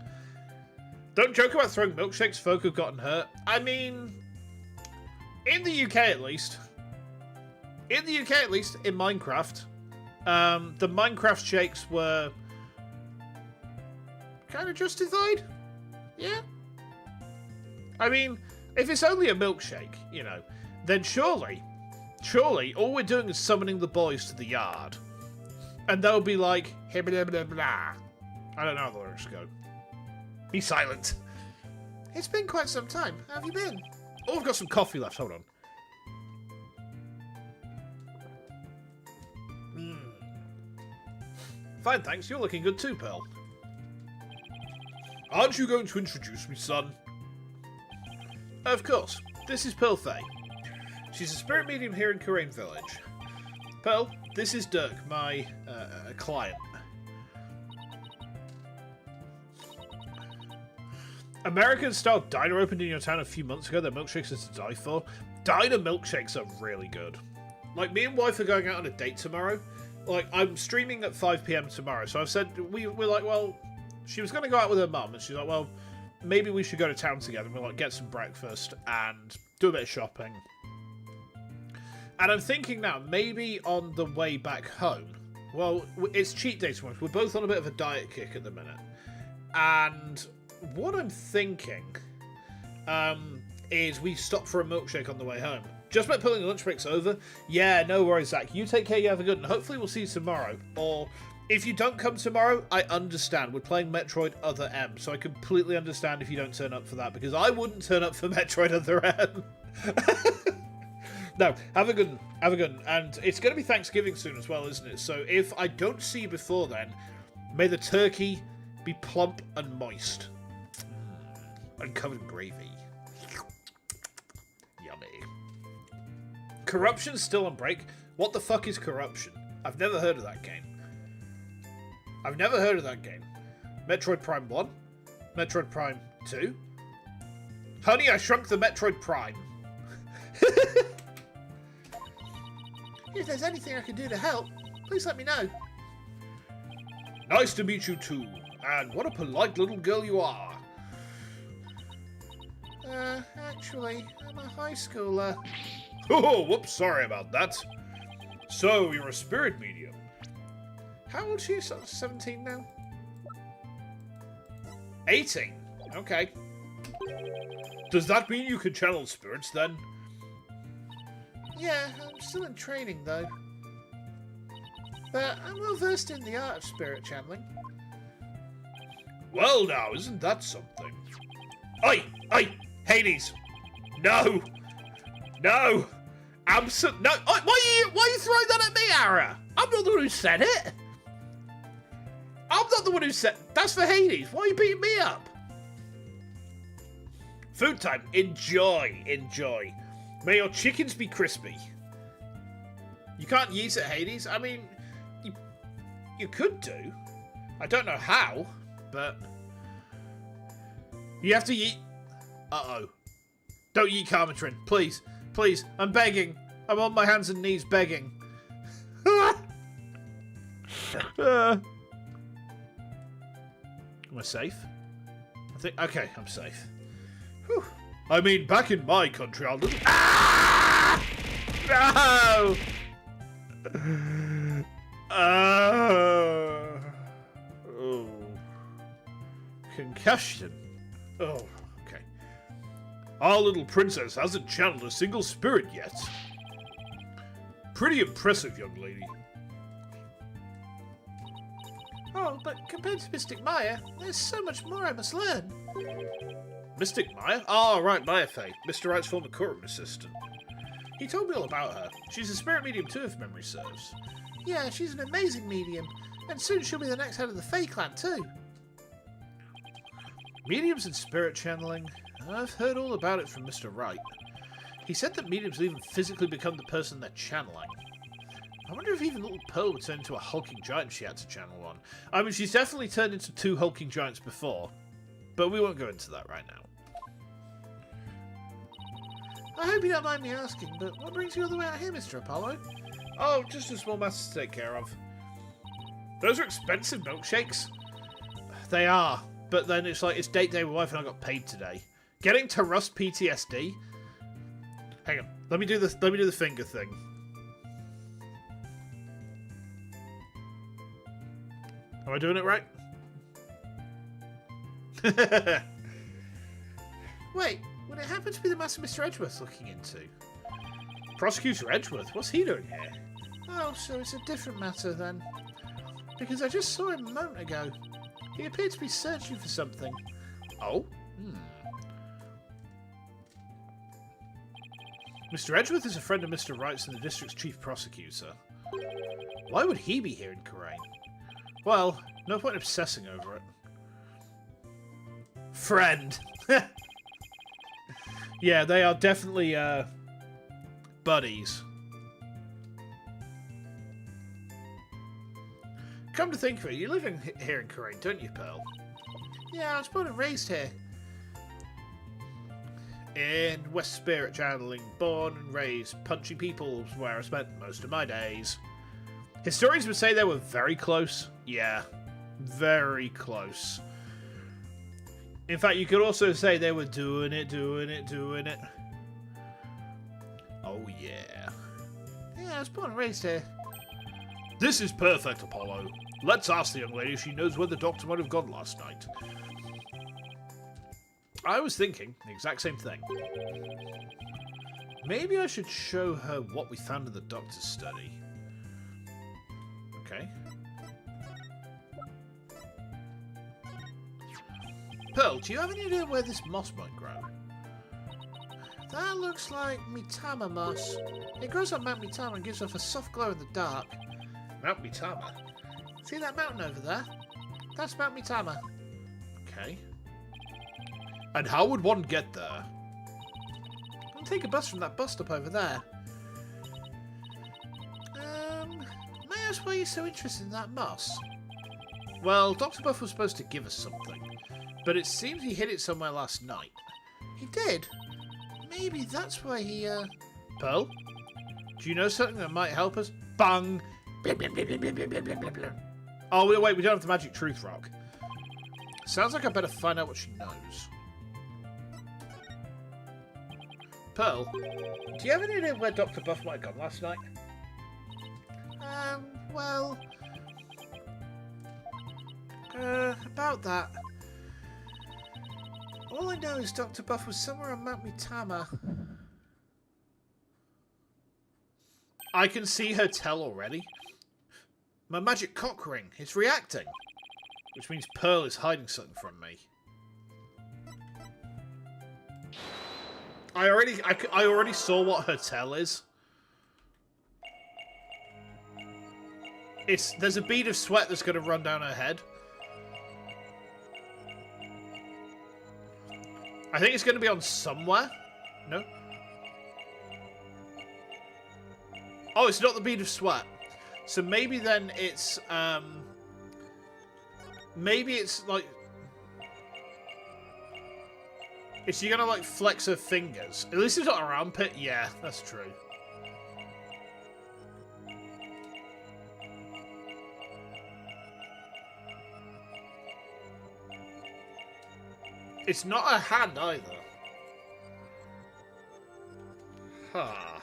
Don't joke about throwing milkshakes, folk have gotten hurt. I mean, in the UK at least. In the UK at least, in Minecraft, the Minecraft shakes were kind of justified. Yeah. I mean, if it's only a milkshake, you know, then surely, all we're doing is summoning the boys to the yard. And they'll be like, blah, blah, blah, blah. I don't know how the lyrics go. Be silent. It's been quite some time. How have you been? Oh, I've got some coffee left. Hold on. Fine, thanks. You're looking good too, Pearl. Aren't you going to introduce me, son? Of course. This is Pearl Faye. She's a spirit medium here in Kurumi Village. Pearl, this is Dirk, my client. American-style diner opened in your town a few months ago. Their milkshakes are to die for. Diner milkshakes are really good. Like, me and wife are going out on a date tomorrow. Like, I'm streaming at 5 PM tomorrow, so I've said, we're like, well, she was going to go out with her mum, and she's like, well, maybe we should go to town together, and we'll, like, get some breakfast and do a bit of shopping. And I'm thinking now, maybe on the way back home, well, it's cheat day tomorrow, we're both on a bit of a diet kick at the minute, and what I'm thinking is we stop for a milkshake on the way home. Just about pulling the lunch breaks over. Yeah, no worries, Zach. You take care, you have a good one. Hopefully we'll see you tomorrow. Or, if you don't come tomorrow, I understand. We're playing Metroid Other M, so I completely understand if you don't turn up for that, because I wouldn't turn up for Metroid Other M. No, have a good one. Have a good one. And it's going to be Thanksgiving soon as well, isn't it? So if I don't see you before then, may the turkey be plump and moist. And covered in gravy. Yummy. Corruption's still on break. What the fuck is corruption? I've never heard of that game. I've never heard of that game. Metroid Prime 1? Metroid Prime 2? Honey, I Shrunk the Metroid Prime. If there's anything I can do to help, please let me know. Nice to meet you too. And what a polite little girl you are. Actually, I'm a high schooler. Oh, whoops, sorry about that. So, you're a spirit medium. How old are you? 17 now? 18? Okay. Does that mean you can channel spirits, then? Yeah, I'm still in training, though. But I'm well versed in the art of spirit channeling. Well, now, isn't that something? Oi! Oi! Hades! No! No! No! Oh, why are you throwing that at me, Ara? I'm not the one who said it! I'm not the one who said... That's for Hades. Why are you beating me up? Food time. Enjoy. Enjoy. May your chickens be crispy. You can't use it, Hades. I mean, you could do. I don't know how, but... You have to eat... Uh-oh. Don't eat Carmatrin. Please. Please. I'm begging. I'm on my hands and knees begging. Am I safe? I think... Okay, I'm safe. Whew. I mean, back in my country, I'll... Ah! No! Oh. Concussion. Oh, okay. Our little princess hasn't channeled a single spirit yet. Pretty impressive, young lady. Oh, but compared to Mystic Maya, there's so much more I must learn. Mystic Maya? Oh, right, Maya Faye. Mr. Wright's former Kurumi assistant. He told me all about her. She's a spirit medium too, if memory serves. Yeah, she's an amazing medium. And soon she'll be the next head of the Fae clan, too. Mediums and spirit channeling? I've heard all about it from Mr. Wright. He said that mediums will even physically become the person they're channeling. I wonder if even little Pearl would turn into a hulking giant if she had to channel one. I mean, she's definitely turned into 2 hulking giants before, but we won't go into that right now. I hope you don't mind me asking, but what brings you all the way out here, Mr. Apollo? Oh, just a small matter to take care of. Those are expensive milkshakes. They are, but then it's like, it's date day with wife and I got paid today. Getting to Rust PTSD? Hang on, let me do the finger thing. Am I doing it right? Wait, would it happen to be the matter Mr. Edgeworth's looking into? Prosecutor Edgeworth? What's he doing here? Oh, so it's a different matter then. Because I just saw him a moment ago. He appeared to be searching for something. Oh? Mr. Edgeworth is a friend of Mr. Wright's and the district's chief prosecutor. Why would he be here in Karain? Well, no point obsessing over it. Friend! Yeah, they are definitely, buddies. Come to think of it, you live here in Karain, don't you, Pearl? Yeah, I was born and raised here. In West Spirit Channeling, born and raised, punching people was where I spent most of my days. Historians would say they were very close. Yeah, very close. In fact, you could also say they were doing it. Oh, yeah. Yeah, I was born and raised here. This is perfect, Apollo. Let's ask the young lady if she knows where the doctor might have gone last night. I was thinking the exact same thing. Maybe I should show her what we found in the doctor's study. Okay. Pearl, do you have any idea where this moss might grow? That looks like Mitama moss. It grows on Mount Mitama and gives off a soft glow in the dark. Mount Mitama? See that mountain over there? That's Mount Mitama. Okay. And how would one get there? I'll take a bus from that bus stop over there. May I ask why you're so interested in that moss? Well, Dr. Buff was supposed to give us something, but it seems he hid it somewhere last night. He did? Maybe that's why he, Pearl? Do you know something that might help us? Bang! Oh, wait, we don't have the magic truth rock. Sounds like I better find out what she knows. Pearl, do you have any idea where Dr. Buff might have gone last night? Well... about that. All I know is Dr. Buff was somewhere on Mount Mitama. I can see her tell already. My magic cock ring, it's reacting. Which means Pearl is hiding something from me. I already saw what her tell is. There's a bead of sweat that's going to run down her head. I think it's going to be on somewhere. No? Oh, it's not the bead of sweat. So maybe then it's, maybe it's like... Is she gonna, like, flex her fingers? At least it's not her armpit. Yeah, that's true. It's not her hand either. Huh.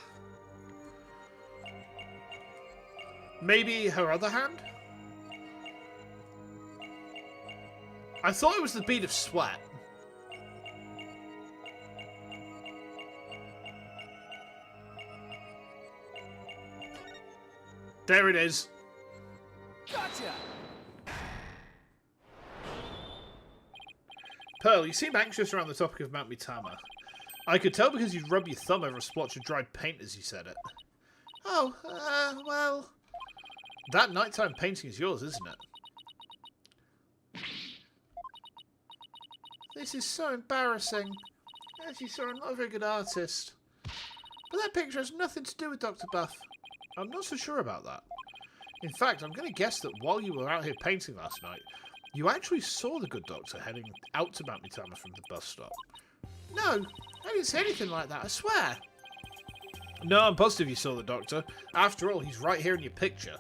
Maybe her other hand? I thought it was the bead of sweat. There it is. Gotcha! Pearl, you seem anxious around the topic of Mount Mitama. I could tell because you'd rub your thumb over a splotch of dried paint as you said it. Oh, well... That nighttime painting is yours, isn't it? This is so embarrassing. As you saw, I'm not a very good artist. But that picture has nothing to do with Dr. Buff. I'm not so sure about that. In fact, I'm going to guess that while you were out here painting last night, you actually saw the good doctor heading out to Mount Mitama from the bus stop. No, I didn't say anything like that, I swear. No, I'm positive you saw the doctor. After all, he's right here in your picture.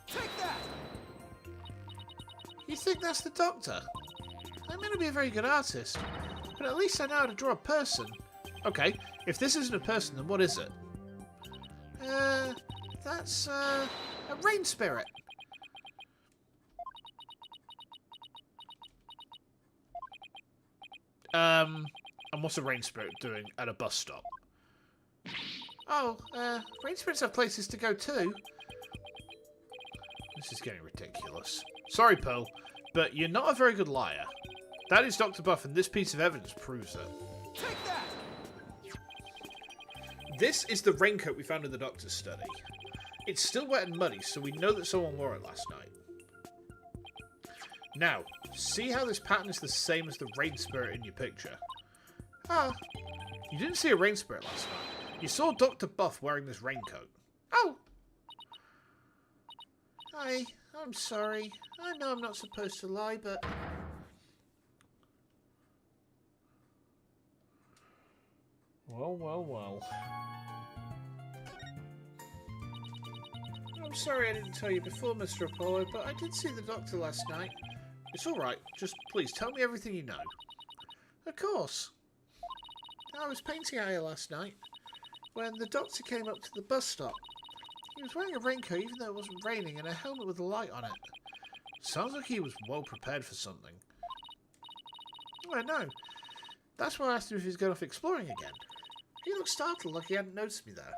Take that! You think that's the doctor? I'm going to be a very good artist, but at least I know how to draw a person. Okay, if this isn't a person, then what is it? That's a rain spirit. And what's a rain spirit doing at a bus stop? Oh, rain spirits have places to go too. This is getting ridiculous. Sorry, Pearl, but you're not a very good liar. That is Dr. Buff, and this piece of evidence proves it. Take that! This is the raincoat we found in the doctor's study. It's still wet and muddy, so we know that someone wore it last night. Now, see how this pattern is the same as the rain spirit in your picture? Ah, you didn't see a rain spirit last night. You saw Dr. Buff wearing this raincoat. Oh! I'm sorry. I know I'm not supposed to lie, but... Well. I'm sorry I didn't tell you before, Mr. Apollo, but I did see the doctor last night. It's alright, just please tell me everything you know. Of course. I was painting out here last night when the doctor came up to the bus stop. He was wearing a raincoat even though it wasn't raining and a helmet with a light on it. Sounds like he was well prepared for something. Oh, I know. That's why I asked him if he was going off exploring again. He looked startled like he hadn't noticed me there.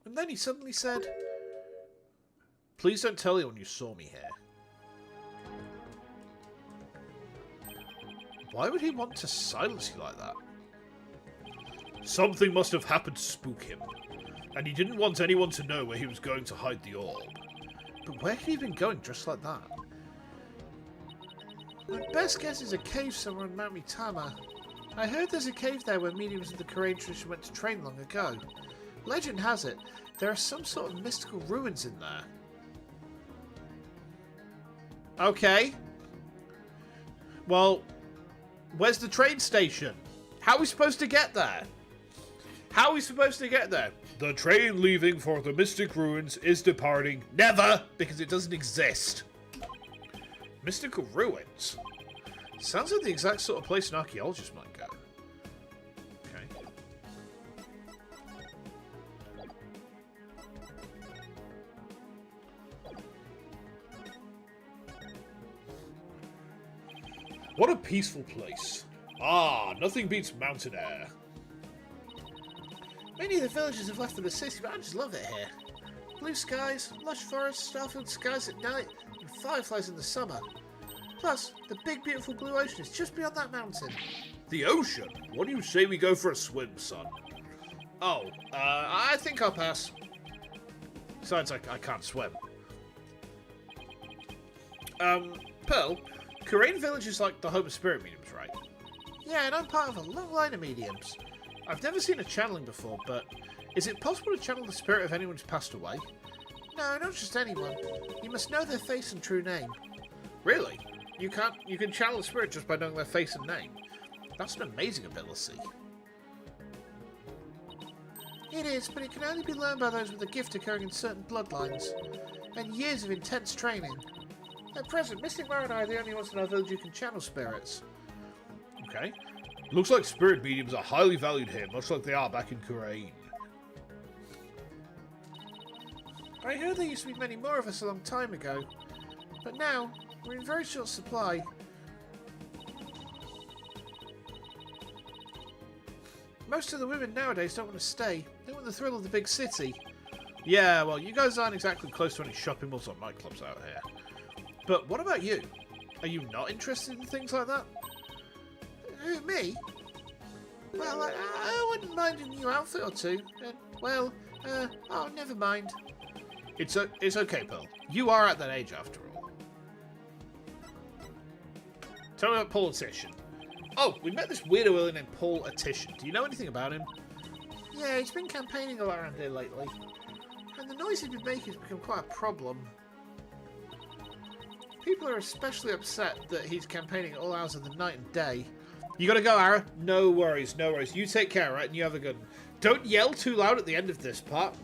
And then he suddenly said, "Please don't tell anyone you saw me here." Why would he want to silence you like that? Something must have happened to spook him, and he didn't want anyone to know where he was going to hide the orb. But where could he have been going dressed like that? My best guess is a cave somewhere on Mount Mitama. I heard there's a cave there where mediums of the Korean tradition went to train long ago. Legend has it, there are some sort of mystical ruins in there. Okay. Well, where's the train station? How are we supposed to get there? How are we supposed to get there? The train leaving for the Mystic Ruins is departing. Never! Because it doesn't exist. Mystical Ruins? Sounds like the exact sort of place an archaeologist might go. Okay. What a peaceful place. Ah, nothing beats mountain air. Many of the villagers have left for the city, but I just love it here. Blue skies, lush forests, starfilled skies at night, and fireflies in the summer. Plus, the big beautiful blue ocean is just beyond that mountain. The ocean? What do you say we go for a swim, son? Oh, I think I'll pass. Besides, I can't swim. Pearl, Korean village is like the home of spirit mediums, right? Yeah, and I'm part of a long line of mediums. I've never seen a channeling before, but is it possible to channel the spirit of anyone who's passed away? No, not just anyone. You must know their face and true name. Really? You can channel a spirit just by knowing their face and name. That's an amazing ability. It is, but it can only be learned by those with a gift occurring in certain bloodlines, and years of intense training. At present, Mystic Mara and I are the only ones in our village who can channel spirits. Okay. Looks like spirit mediums are highly valued here, much like they are back in Kurumi. I heard there used to be many more of us a long time ago, but now we're in very short supply. Most of the women nowadays don't want to stay. They want the thrill of the big city. Yeah, well, you guys aren't exactly close to any shopping malls or nightclubs out here. But what about you? Are you not interested in things like that? Who, me? Well, I wouldn't mind a new outfit or two. Oh, never mind. It's okay, Pearl. You are at that age after all. Tell me about politician. Oh, we met this weirdo earlier named Politician. Do you know anything about him? Yeah, he's been campaigning a lot around here lately. And the noise he's been making has become quite a problem. People are especially upset that he's campaigning at all hours of the night and day. You gotta go, Ara. No worries, no worries. You take care, right? And you have a good one. Don't yell too loud at the end of this part.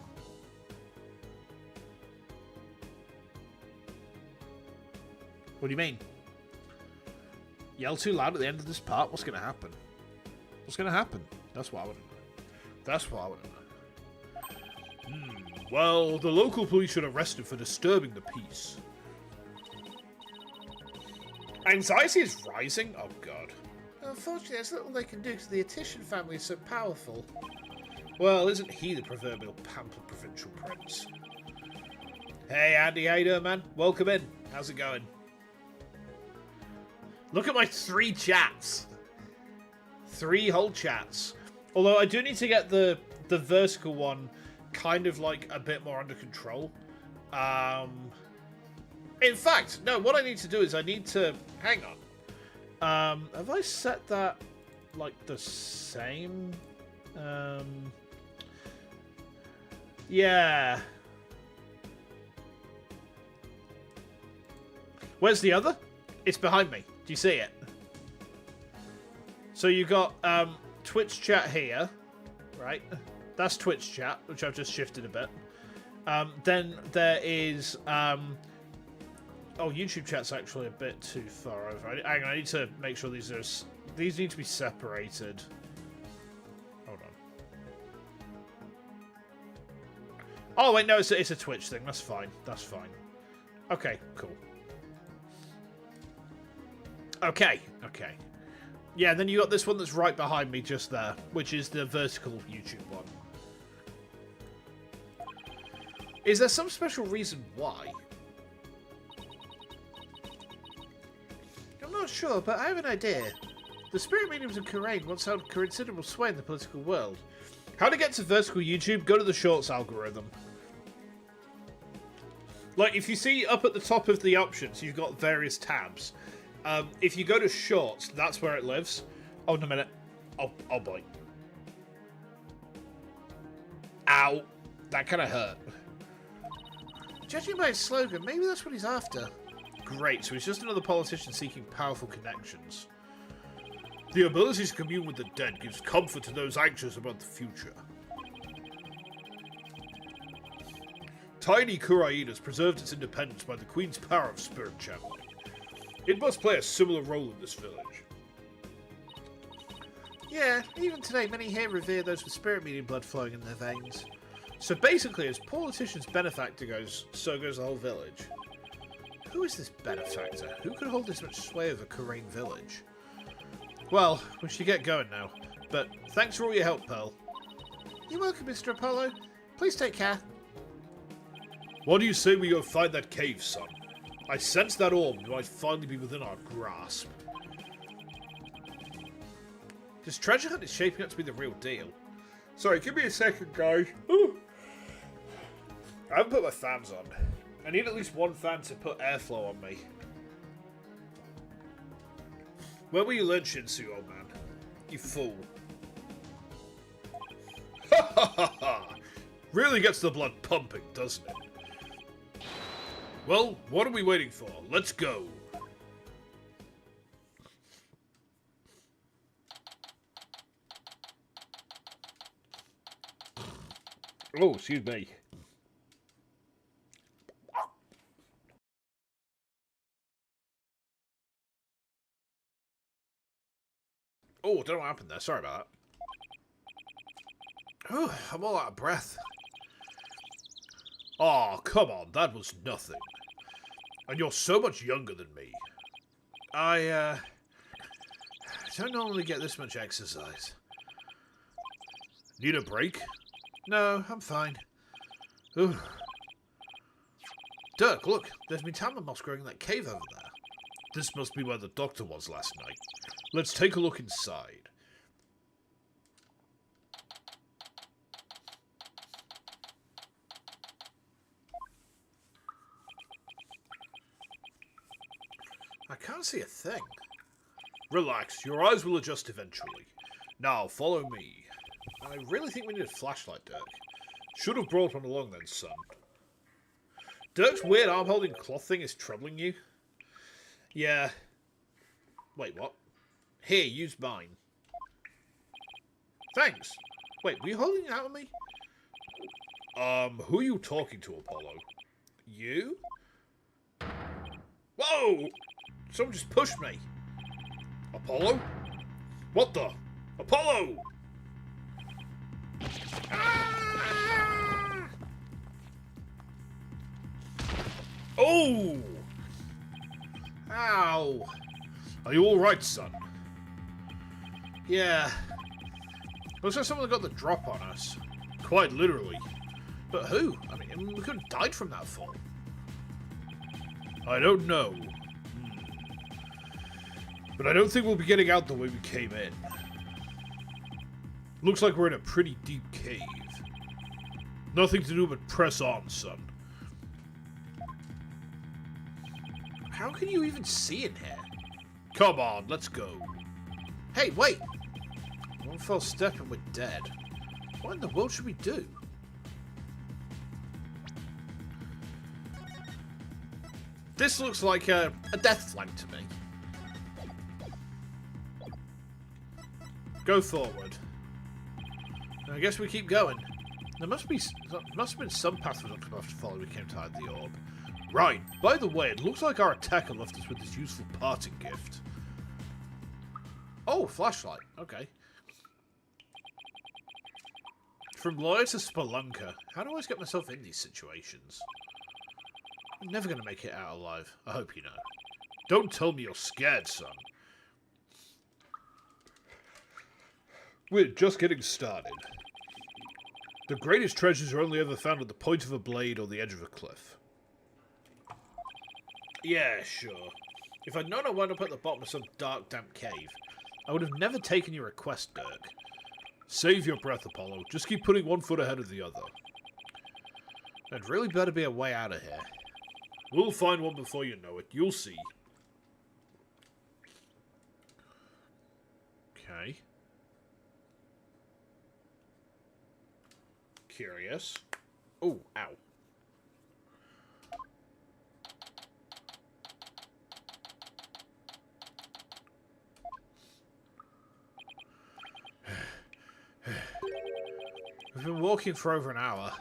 What do you mean? Yell too loud at the end of this part? What's gonna happen? What's gonna happen? That's what I want to know. That's what I want to know. Well, the local police should arrest him for disturbing the peace. Anxiety is rising? Oh, God. Unfortunately, there's little they can do because the Attition family is so powerful. Well, isn't he the proverbial pampered provincial prince? Hey, Andy, how you doing, man? Welcome in. How's it going? Look at my 3 chats. 3 whole chats. Although I do need to get the vertical one kind of like a bit more under control. In fact, no, what I need to do is I need to... Hang on. Have I set that like the same? Yeah. Where's the other? It's behind me. Do you see it? So you got Twitch chat here, right? That's Twitch chat, which I've just shifted a bit. Then there is oh, YouTube chat's actually a bit too far over. Hang on, I need to make sure these need to be separated. Hold on. Oh wait, no, it's a Twitch thing. That's fine. That's fine. Okay, cool. Okay. Yeah, then you got this one that's right behind me just there, which is the vertical YouTube one. Is there some special reason why? I'm not sure, but I have an idea. The spirit mediums of Kurain once held considerable sway in the political world. How to get to vertical YouTube? Go to the shorts algorithm. Like, if you see up at the top of the options, you've got various tabs. If you go to shorts, that's where it lives. Oh, in a minute. Oh boy. Ow. That kind of hurt. Judging by his slogan, maybe that's what he's after. Great, so he's just another politician seeking powerful connections. The ability to commune with the dead gives comfort to those anxious about the future. Tiny Kurain has preserved its independence by the Queen's power of spirit channeling. It must play a similar role in this village. Yeah, even today many here revere those with spirit medium blood flowing in their veins. So basically, as politician's benefactor goes, so goes the whole village. Who is this benefactor? Who could hold this much sway over Kurain village? Well, we should get going now. But thanks for all your help, Pearl. You're welcome, Mr. Apollo. Please take care. What do you say we go find that cave, son? I sense that orb might finally be within our grasp. This treasure hunt is shaping up to be the real deal. Sorry, give me a second, guys. Ooh. I haven't put my fans on. I need at least one fan to put airflow on me. Where will you learn, Shinsu, old man? You fool. Ha ha ha ha! Really gets the blood pumping, doesn't it? Well, what are we waiting for? Let's go. Oh, excuse me. Oh, I don't know what happened there. Sorry about that. Oh, I'm all out of breath. Oh, come on. That was nothing. And you're so much younger than me. I don't normally get this much exercise. Need a break? No, I'm fine. Ooh. Dirk, look. There's Mitama moss growing in that cave over there. This must be where the doctor was last night. Let's take a look inside. can't see a thing. Relax, your eyes will adjust eventually. Now, follow me. I really think we need a flashlight, Dirk. Should have brought one along then, son. Dirk's weird arm-holding cloth thing is troubling you? Yeah. Wait, what? Here, use mine. Thanks. Wait, were you holding it out at me? Who are you talking to, Apollo? You? Whoa! Someone just pushed me. Apollo? What the? Apollo! Ah! Oh! Ow! Are you alright, son? Yeah. Looks like someone got the drop on us. Quite literally. But who? I mean, we could have died from that fall. I don't know. But I don't think we'll be getting out the way we came in. Looks like we're in a pretty deep cave. Nothing to do but press on, son. How can you even see in here? Come on, let's go. Hey, wait! One false step and we're dead. What in the world should we do? This looks like a death flag to me. Go forward. I guess we keep going. There must have been some path we don't have to follow. We came to hide the orb. Right. By the way, it looks like our attacker left us with this useful parting gift. Oh, flashlight. Okay. From lawyer to spelunker. How do I always get myself in these situations? I'm never going to make it out alive. I hope you know. Don't tell me you're scared, son. We're just getting started. The greatest treasures are only ever found at the point of a blade or the edge of a cliff. Yeah, sure. If I'd known I wound up at the bottom of some dark, damp cave, I would have never taken your request, Dirk. Save your breath, Apollo. Just keep putting one foot ahead of the other. There'd really better be a way out of here. We'll find one before you know it. You'll see. Okay. Curious. Oh, ow. We've been walking for over an hour.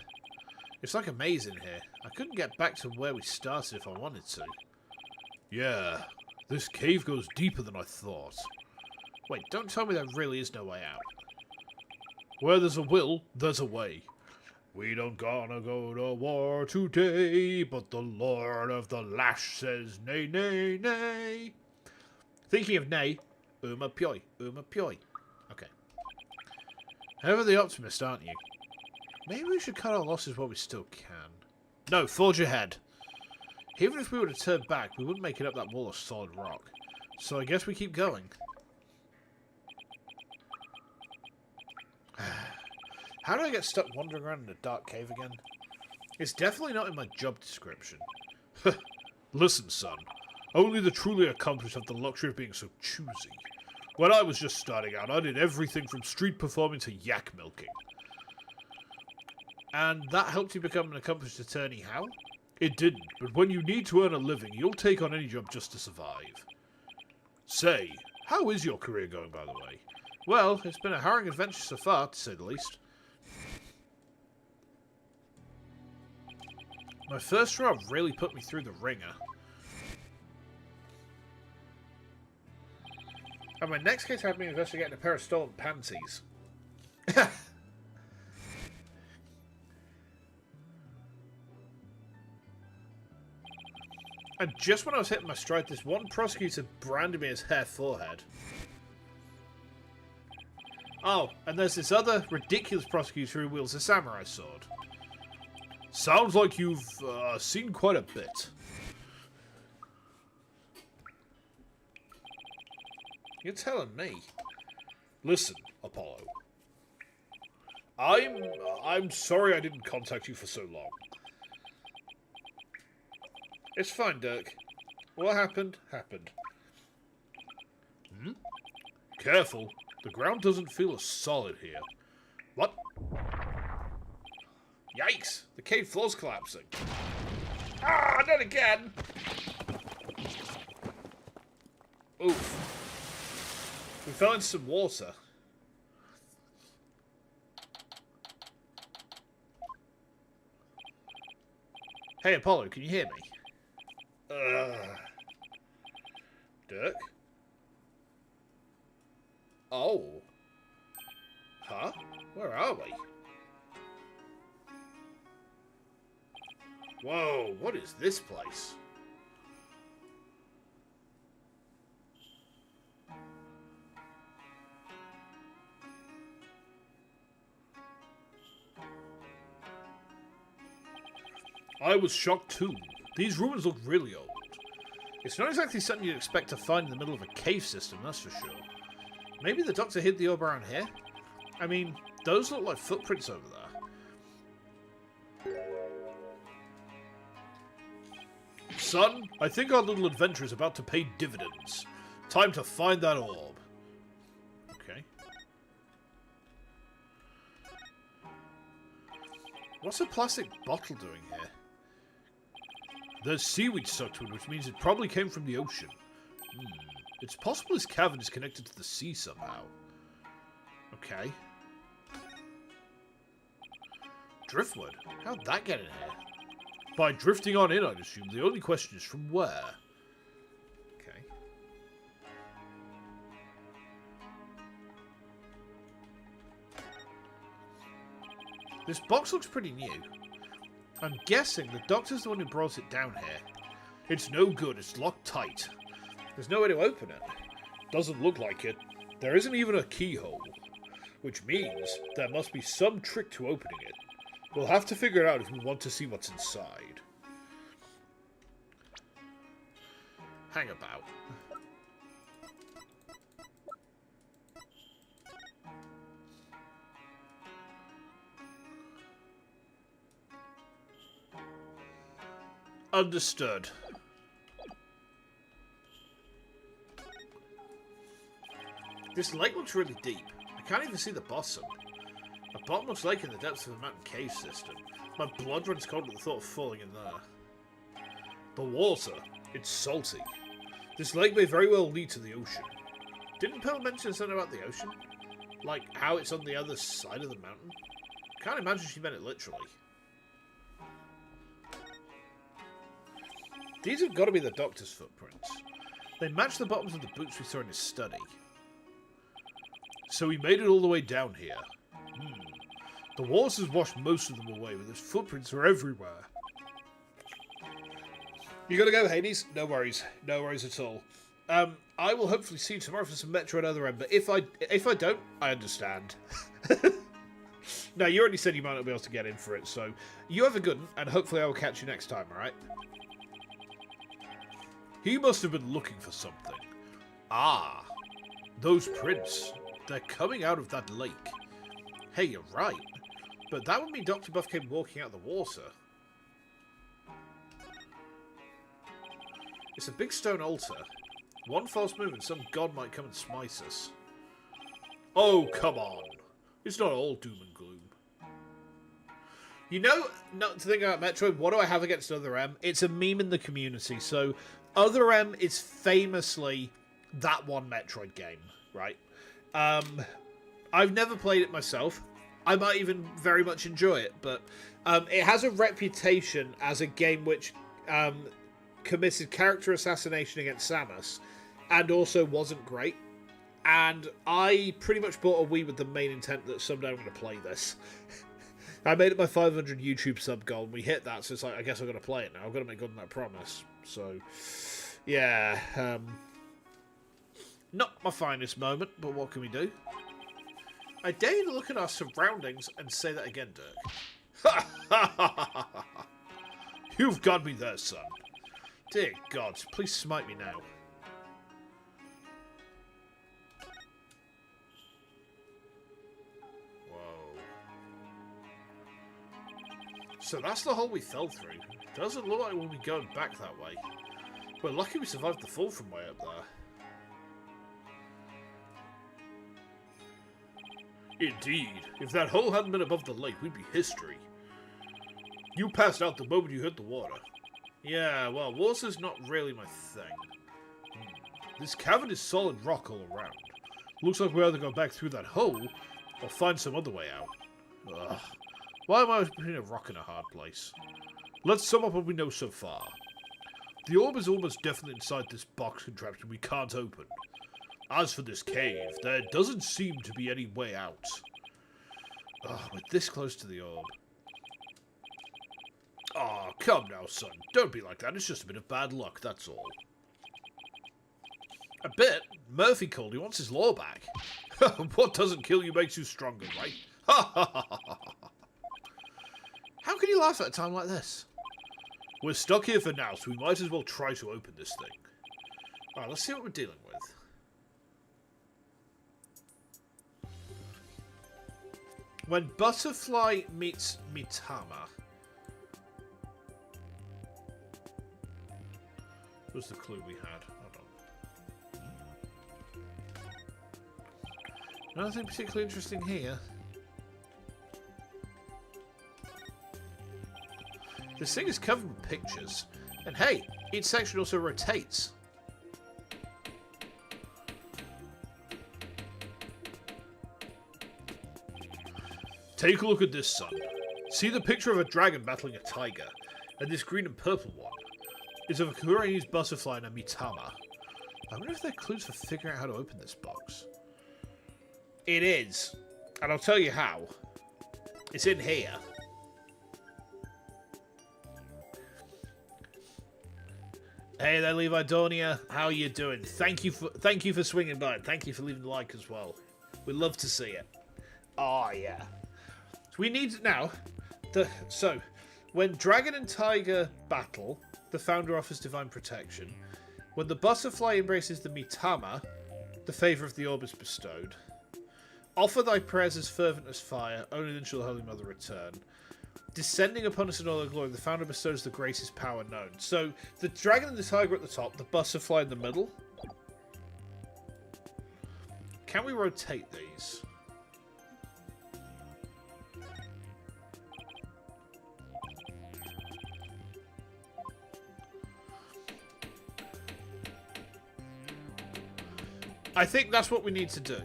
It's like a maze in here. I couldn't get back to where we started if I wanted to. Yeah, this cave goes deeper than I thought. Wait, don't tell me there really is no way out. Where there's a will, there's a way. We don't gonna go to war today, but the Lord of the Lash says nay, nay, nay. Thinking of nay, uma pioi, uma pioi. Okay. Ever the optimist, aren't you? Maybe we should cut our losses while we still can. No, forge ahead. Even if we were to turn back, we wouldn't make it up that wall of solid rock. So I guess we keep going. How do I get stuck wandering around in a dark cave again? It's definitely not in my job description. Listen, son. Only the truly accomplished have the luxury of being so choosy. When I was just starting out, I did everything from street performing to yak milking. And that helped you become an accomplished attorney how? It didn't, but when you need to earn a living, you'll take on any job just to survive. Say, how is your career going, by the way? Well, it's been a harrowing adventure so far, to say the least. My first job really put me through the ringer. And my next case had me investigating a pair of stolen panties. And just when I was hitting my stride, this one prosecutor branded me as Hair Forehead. Oh, and there's this other ridiculous prosecutor who wields a samurai sword. Sounds like you've seen quite a bit. You're telling me. Listen, Apollo. I'm sorry I didn't contact you for so long. It's fine, Dirk. What happened, happened. Careful. The ground doesn't feel as solid here. What? Yikes! The cave floor's collapsing. Ah, not again! Oof. We fell into some water. Hey, Apollo, can you hear me? Dirk? Oh. Huh? Where are we? Whoa, what is this place? I was shocked too. These ruins look really old. It's not exactly something you'd expect to find in the middle of a cave system, that's for sure. Maybe the doctor hid the orb around here? I mean, those look like footprints over there. Son, I think our little adventure is about to pay dividends. Time to find that orb. Okay. What's a plastic bottle doing here? There's seaweed stuck to it, which means it probably came from the ocean. It's possible this cavern is connected to the sea somehow. Okay. Driftwood? How'd that get in here? By drifting on in, I'd assume. The only question is from where? Okay. This box looks pretty new. I'm guessing the doctor's the one who brought it down here. It's no good, it's locked tight. There's no way to open it. Doesn't look like it. There isn't even a keyhole. Which means there must be some trick to opening it. We'll have to figure it out if we want to see what's inside. Hang about. Understood. This lake looks really deep. I can't even see the bottom. A bottomless lake in the depths of a mountain cave system. My blood runs cold at the thought of falling in there. The water. It's salty. This lake may very well lead to the ocean. Didn't Pearl mention something about the ocean? Like how it's on the other side of the mountain? Can't imagine she meant it literally. These have got to be the doctor's footprints. They match the bottoms of the boots we saw in his study. So he made it all the way down here. The water's washed most of them away, but his footprints are everywhere. You gotta go, Hades? No worries. No worries at all. I will hopefully see you tomorrow for some Metro at other end, but if I don't, I understand. No, you already said you might not be able to get in for it, so you have a good one, and hopefully I will catch you next time, alright? He must have been looking for something. Ah, those prints. They're coming out of that lake. Hey, you're right. But that would mean Dr. Buff came walking out of the water. It's a big stone altar. One false move and some god might come and smite us. Oh, come on. It's not all doom and gloom. You know, not to think about Metroid, what do I have against Other M? It's a meme in the community, so Other M is famously that one Metroid game, right? I've never played it myself. I might even very much enjoy it, but it has a reputation as a game which committed character assassination against Samus, and also wasn't great. And I pretty much bought a Wii with the main intent that someday I'm going to play this. I made it my 500 YouTube sub goal, and we hit that, so it's like, I guess I've got to play it now. I've got to make good on that promise. So, yeah. Not my finest moment, but what can we do? I dare you to look at our surroundings and say that again, Dirk. You've got me there, son. Dear gods, please smite me now. Whoa. So that's the hole we fell through. Doesn't look like we'll be going back that way. We're lucky we survived the fall from way up there. Indeed. If that hole hadn't been above the lake, we'd be history. You passed out the moment you hit the water. Yeah, well, water's not really my thing. This cavern is solid rock all around. Looks like we either go back through that hole, or find some other way out. Ugh. Why am I always between a rock and a hard place? Let's sum up what we know so far. The orb is almost definitely inside this box contraption we can't open. As for this cave, there doesn't seem to be any way out. Ugh, we're this close to the orb. Aw, come now, son. Don't be like that. It's just a bit of bad luck, that's all. A bit? Murphy called. He wants his law back. What doesn't kill you makes you stronger, right? Ha ha ha ha ha. How can you laugh at a time like this? We're stuck here for now, so we might as well try to open this thing. Alright, let's see what we're dealing with. When Butterfly meets Mitama. What was the clue we had? Hold on. Nothing particularly interesting here. This thing is covered with pictures. And hey, each section also rotates. Take a look at this, son. See the picture of a dragon battling a tiger, and this green and purple one is of a Kurum's butterfly and a Mitama. I wonder if they're clues for figuring out how to open this box. It is. And I'll tell you how. It's in here. Hey there, Levi Dornier. How are you doing? Thank you for swinging by. Thank you for leaving the like as well. We'd love to see it. Oh yeah. So we need now. So when Dragon and Tiger battle, the Founder offers divine protection. When the butterfly embraces the Mitama, the favour of the orb is bestowed. Offer thy prayers as fervent as fire. Only then shall the Holy Mother return. Descending upon us in all her glory, the Founder bestows the greatest power known. So, the dragon and the tiger at the top, the butterfly in the middle. Can we rotate these? I think that's what we need to do.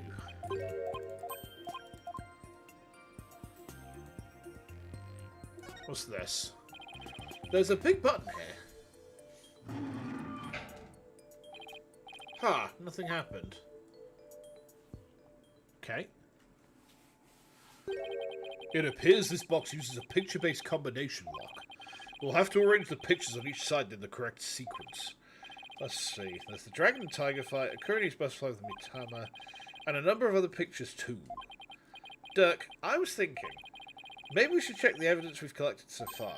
What's this? There's a big button here. Ha! Nothing happened. Okay. It appears this box uses a picture-based combination lock. We'll have to arrange the pictures on each side in the correct sequence. Let's see. There's the dragon and tiger fight, a Kurum's butterfly with the Mitama, and a number of other pictures too. Dirk, I was thinking, maybe we should check the evidence we've collected so far.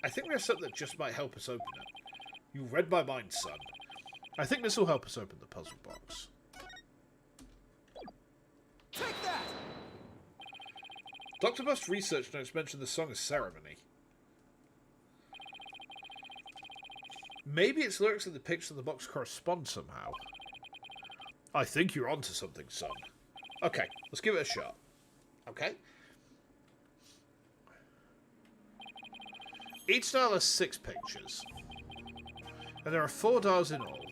I think we have something that just might help us open it. You read my mind, son. I think this will help us open the puzzle box. Take that! Dr. Bust's research notes mention the Song of Ceremony. Maybe its lyrics and the pictures of the box correspond somehow. I think you're onto something, son. Okay, let's give it a shot. Okay? Each dial has 6 pictures. And there are 4 dials in all.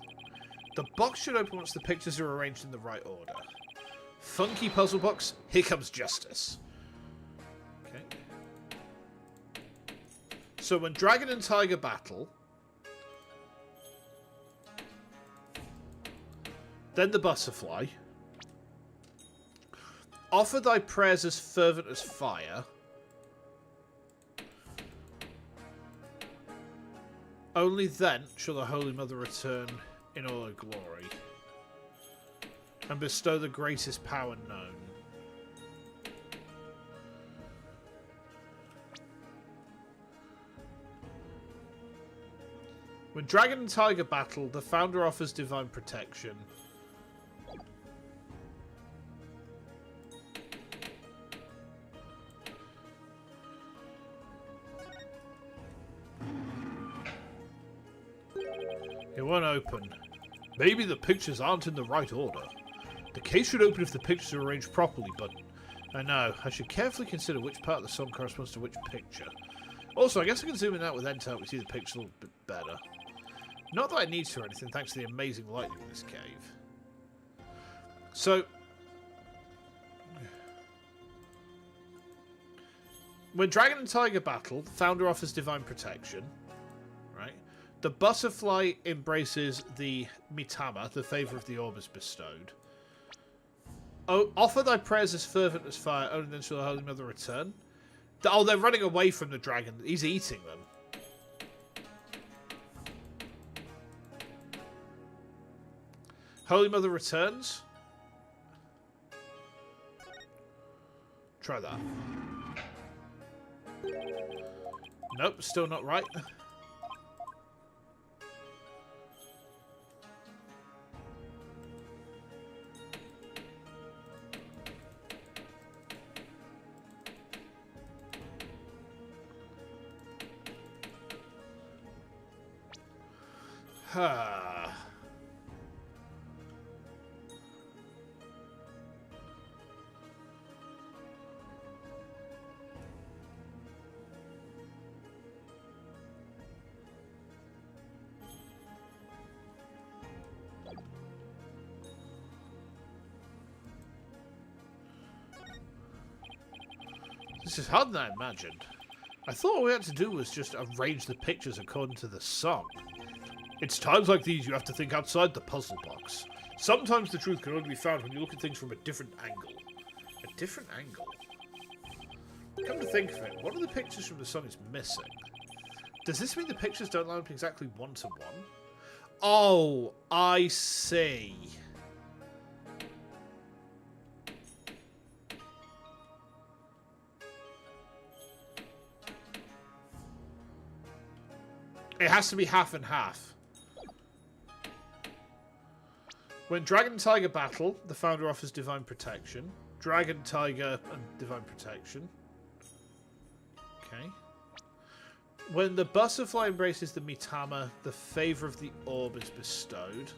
The box should open once the pictures are arranged in the right order. Funky puzzle box, here comes justice. Okay. So when Dragon and Tiger battle, then the butterfly, offer thy prayers as fervent as fire, only then shall the Holy Mother return in all her glory and bestow the greatest power known. When Dragon and Tiger battle, the Founder offers divine protection. It won't open. Maybe the pictures aren't in the right order. The case should open if the pictures are arranged properly, but I know. I should carefully consider which part of the song corresponds to which picture. Also, I guess I can zoom in out with end to help me see the picture a little bit better. Not that I need to or anything, thanks to the amazing lighting in this cave. So, when Dragon and Tiger battle, the founder offers divine protection. Right? The butterfly embraces the Mitama, the favour of the orb is bestowed. Oh, offer thy prayers as fervent as fire, only then shall the Holy Mother return. Oh, they're running away from the dragon. He's eating them. Holy Mother returns. Try that. Nope, still not right. This is harder than I imagined. I thought all we had to do was just arrange the pictures according to the song. It's times like these you have to think outside the puzzle box. Sometimes the truth can only be found when you look at things from a different angle. A different angle? Come to think of it, one of the pictures from the song is missing. Does this mean the pictures don't line up exactly one-to-one? Oh, I see. It has to be half and half. When Dragon and Tiger battle, the founder offers divine protection. Dragon, Tiger, and divine protection. Okay. When the butterfly embraces the Mitama, the favour of the orb is bestowed.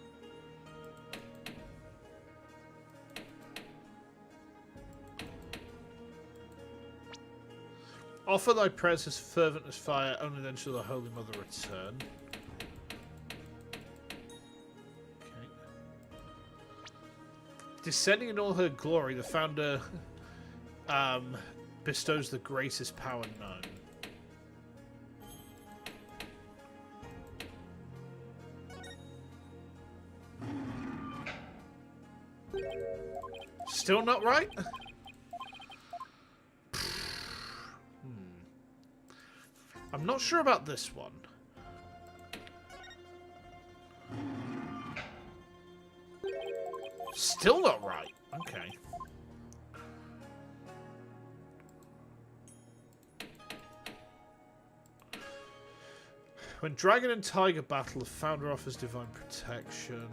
Offer thy prayers as fervent as fire, only then shall the Holy Mother return. Okay. Descending in all her glory, the founder bestows the greatest power known. Still not right? I'm not sure about this one. Still not right. Okay. When Dragon and Tiger battle, the founder offers divine protection.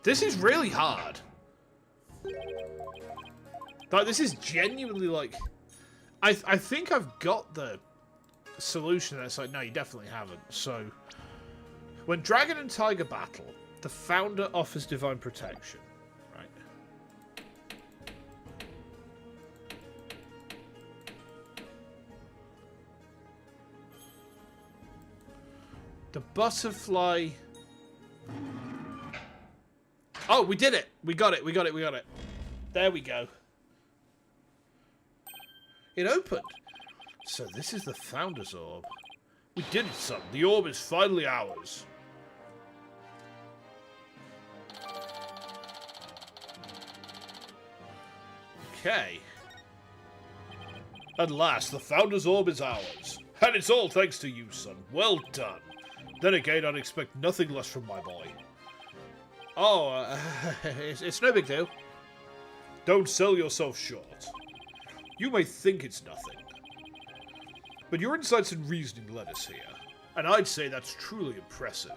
This is really hard. Like, this is genuinely like... I think I've got the solution there. It's like, no, you definitely haven't. So, when Dragon and Tiger battle, the founder offers divine protection. Right? The butterfly... Oh, we did it! We got it, we got it, we got it. There we go. It opened. So this is the Founder's Orb. We did it, son. The orb is finally ours. Okay. At last, the Founder's Orb is ours. And it's all thanks to you, son. Well done. Then again, I'd expect nothing less from my boy. Oh, it's no big deal. Don't sell yourself short. You may think it's nothing, but your insights and reasoning led us here, and I'd say that's truly impressive.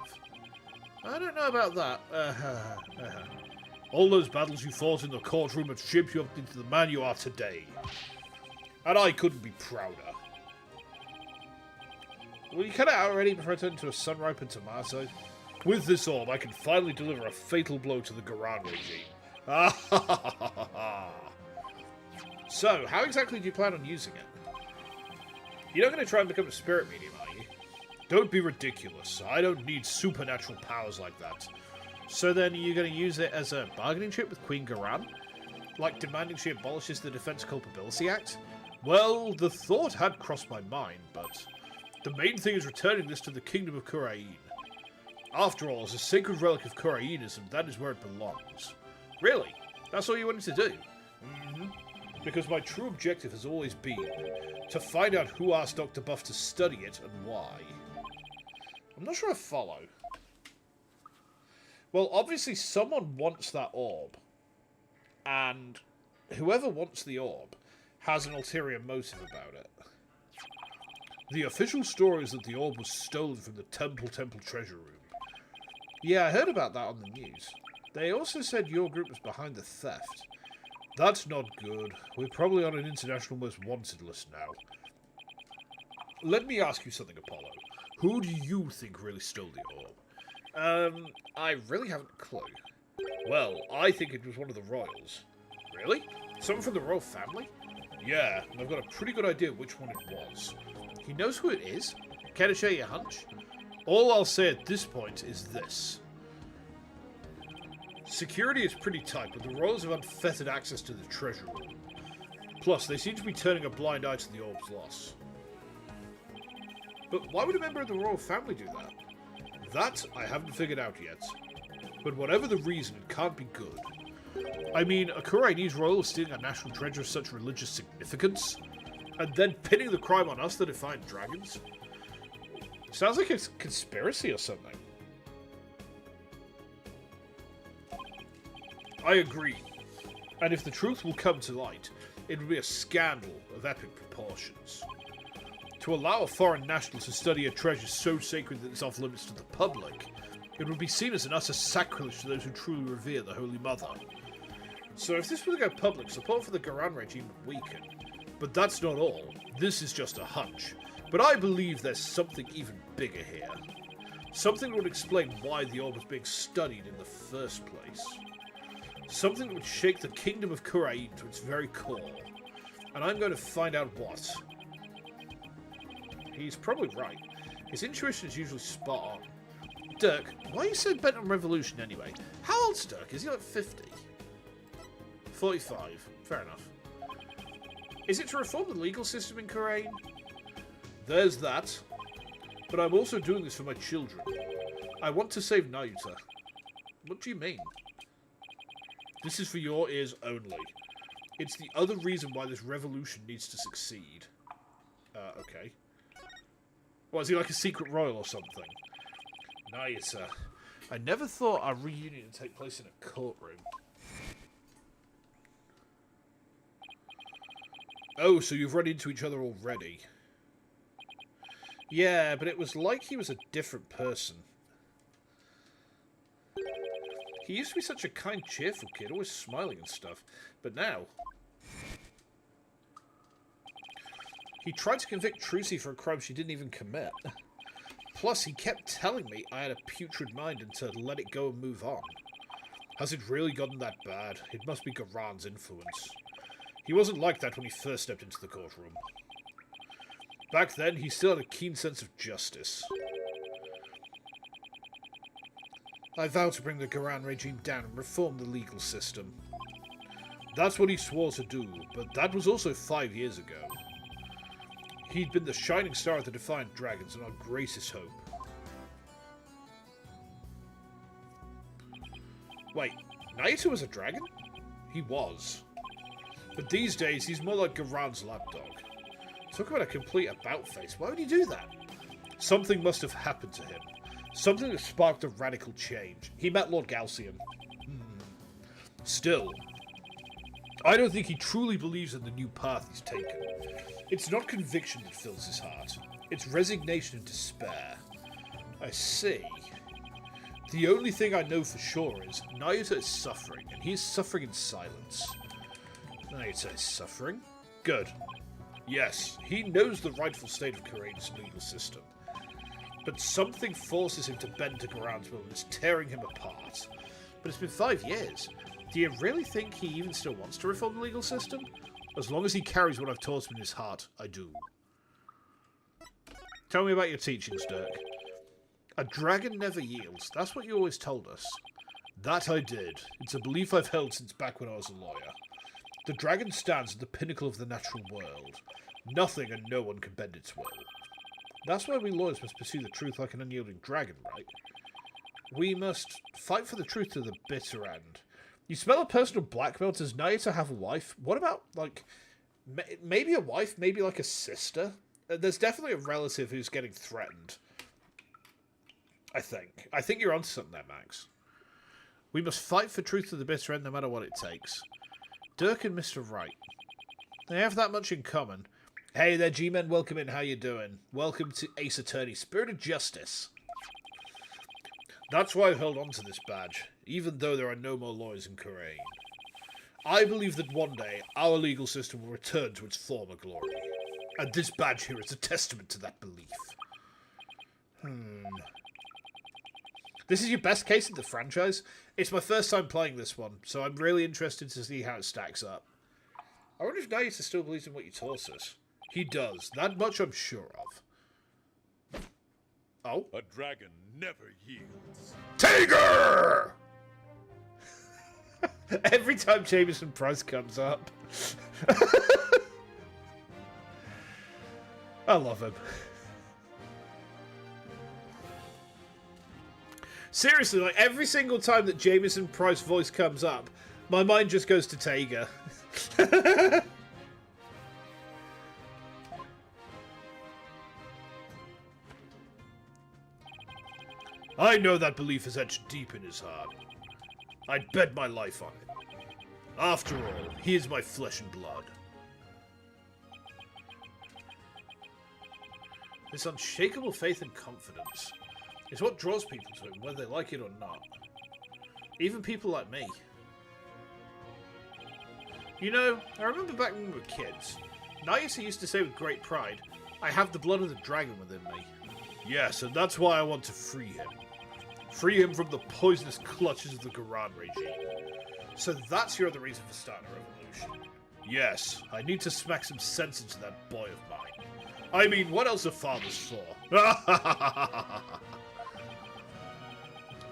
I don't know about that. All those battles you fought in the courtroom have shaped you up into the man you are today. And I couldn't be prouder. Will you cut it out already before I turn into a sun-ripened tomato? With this orb, I can finally deliver a fatal blow to the Garan regime. So, how exactly do you plan on using it? You're not going to try and become a spirit medium, are you? Don't be ridiculous. I don't need supernatural powers like that. So then, you're going to use it as a bargaining chip with Queen Garan? Like demanding she abolishes the Defense Culpability Act? Well, the thought had crossed my mind, but the main thing is returning this to the Kingdom of Kurain. After all, as a sacred relic of Kurainism, that is where it belongs. Really? That's all you wanted to do? Mm-hmm. Because my true objective has always been to find out who asked Dr. Buff to study it and why. I'm not sure I follow. Well, obviously someone wants that orb. And whoever wants the orb has an ulterior motive about it. The official story is that the orb was stolen from the Temple treasure room. Yeah, I heard about that on the news. They also said your group was behind the theft. That's not good. We're probably on an international most wanted list now. Let me ask you something, Apollo. Who do you think really stole the orb? I really haven't a clue. Well, I think it was one of the royals. Really? Someone from the royal family? Yeah, and I've got a pretty good idea which one it was. He knows who it is? Care to share your hunch? All I'll say at this point is this. Security is pretty tight, but the royals have unfettered access to the treasure room. Plus, they seem to be turning a blind eye to the orb's loss. But why would a member of the royal family do that? That I haven't figured out yet. But whatever the reason, it can't be good. I mean, a Kurainese royal is stealing a national treasure of such religious significance? And then pinning the crime on us, the Defiant Dragons? Sounds like a conspiracy or something. I agree. And if the truth will come to light, it would be a scandal of epic proportions. To allow a foreign national to study a treasure so sacred that it's off limits to the public, it would be seen as an utter sacrilege to those who truly revere the Holy Mother. So if this were to go public, support for the Garan regime would weaken. But that's not all. This is just a hunch. But I believe there's something even bigger here. Something that would explain why the orb was being studied in the first place. Something that would shake the kingdom of Kurain to its very core. And I'm going to find out what. He's probably right. His intuition is usually spot on. Dirk, why are you so bent on revolution anyway? How old's Dirk? Is he like 50? 45. Fair enough. Is it to reform the legal system in Kurain? There's that. But I'm also doing this for my children. I want to save Nayuta. What do you mean? This is for your ears only. It's the other reason why this revolution needs to succeed. Okay. What, is he like a secret royal or something? Nayuta. I never thought our reunion would take place in a courtroom. Oh, so you've run into each other already. Yeah, but it was like he was a different person. He used to be such a kind, cheerful kid, always smiling and stuff. But now... He tried to convict Trucy for a crime she didn't even commit. Plus, he kept telling me I had a putrid mind and to let it go and move on. Has it really gotten that bad? It must be Garan's influence. He wasn't like that when he first stepped into the courtroom. Back then, he still had a keen sense of justice. I vow to bring the Garan regime down and reform the legal system. That's what he swore to do, but that was also 5 years ago. He'd been the shining star of the Defiant Dragons and our greatest hope. Wait, Nayuta was a dragon? He was. But these days, he's more like Garan's lapdog. Talk about a complete about-face. Why would he do that? Something must have happened to him. Something that sparked a radical change. He met Lord Galcian. Still, I don't think he truly believes in the new path he's taken. It's not conviction that fills his heart. It's resignation and despair. I see. The only thing I know for sure is Nayuta is suffering, and he is suffering in silence. Nayuta is suffering? Good. Yes, he knows the rightful state of Kurain's legal system. But something forces him to bend to Garan's will and is tearing him apart. But it's been 5 years. Do you really think he even still wants to reform the legal system? As long as he carries what I've taught him in his heart, I do. Tell me about your teachings, Dirk. A dragon never yields. That's what you always told us. That I did. It's a belief I've held since back when I was a lawyer. The dragon stands at the pinnacle of the natural world. Nothing and no one can bend its will. That's why we lawyers must pursue the truth like an unyielding dragon, right? We must fight for the truth to the bitter end. You smell a personal blackmail. Does Nayata have a wife? What about, like, maybe a wife? Maybe, like, a sister? There's definitely a relative who's getting threatened. I think. I think you're onto something there, Max. We must fight for truth to the bitter end no matter what it takes. Dirk and Mr. Wright. They have that much in common. Hey there, G-Men. Welcome in. How you doing? Welcome to Ace Attorney. Spirit of Justice. That's why I've held on to this badge, even though there are no more lawyers in Kurain. I believe that one day, our legal system will return to its former glory. And this badge here is a testament to that belief. This is your best case in the franchise? It's my first time playing this one, so I'm really interested to see how it stacks up. I wonder if Nayata still believes in what you taught us. He does. That much I'm sure of. Oh? A dragon never yields. Tiger! Every time Jameson Price comes up. I love him. Seriously, like, every single time that Jameson Price voice comes up, my mind just goes to Tiger. I know that belief is etched deep in his heart. I'd bet my life on it. After all, he is my flesh and blood. This unshakable faith and confidence is what draws people to him, whether they like it or not. Even people like me. You know, I remember back when we were kids, Nayasa used to say with great pride, I have the blood of the dragon within me. Yes, and that's why I want to free him. Free him from the poisonous clutches of the Garan regime. So that's your other reason for starting a revolution. Yes, I need to smack some sense into that boy of mine. I mean, what else are fathers for?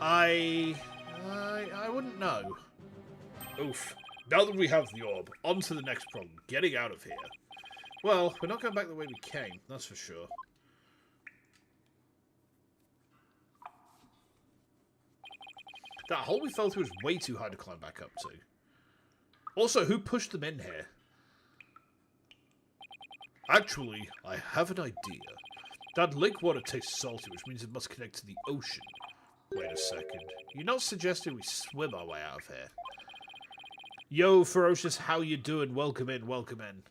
I wouldn't know. Oof. Now that we have the orb, on to the next problem. Getting out of here. Well, we're not going back the way we came, that's for sure. That hole we fell through is way too high to climb back up to. Also, who pushed them in here? Actually, I have an idea. That lake water tastes salty, which means it must connect to the ocean. Wait a second. You're not suggesting we swim our way out of here? Yo, Ferocious, how you doing? Welcome in, welcome in.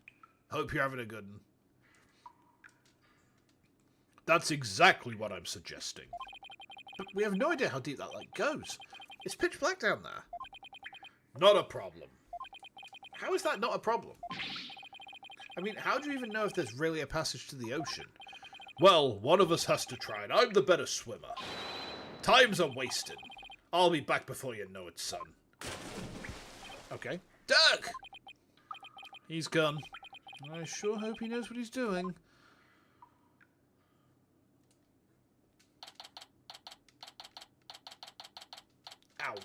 Hope you're having a good one. That's exactly what I'm suggesting. But we have no idea how deep that lake goes. It's pitch black down there. Not a problem. How is that not a problem? I mean, how do you even know if there's really a passage to the ocean? Well, one of us has to try, and I'm the better swimmer. Times are wasted. I'll be back before you know it, son. Okay. Dirk! He's gone. I sure hope he knows what he's doing. Ow.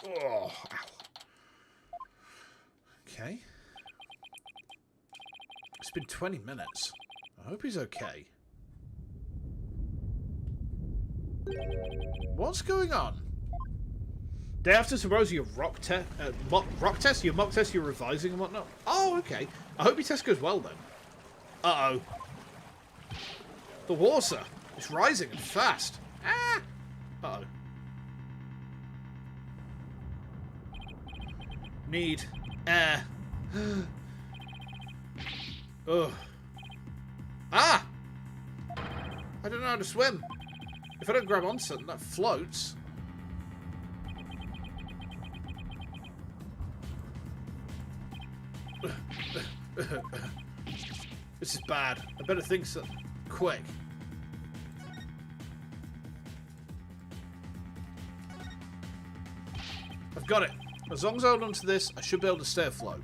Oh, ow. Okay. It's been 20 minutes. I hope he's okay. What's going on? Day after tomorrow's your rock test, rock test, your mock test, you're revising and whatnot. Oh, okay. I hope your test goes well then. Uh-oh. The water is rising and fast. Ah! Uh-oh. Need air. Ugh. Ah! I don't know how to swim. If I don't grab onto something that floats. This is bad. I better think so. Quick. I've got it. As long as I hold on to this, I should be able to stay afloat.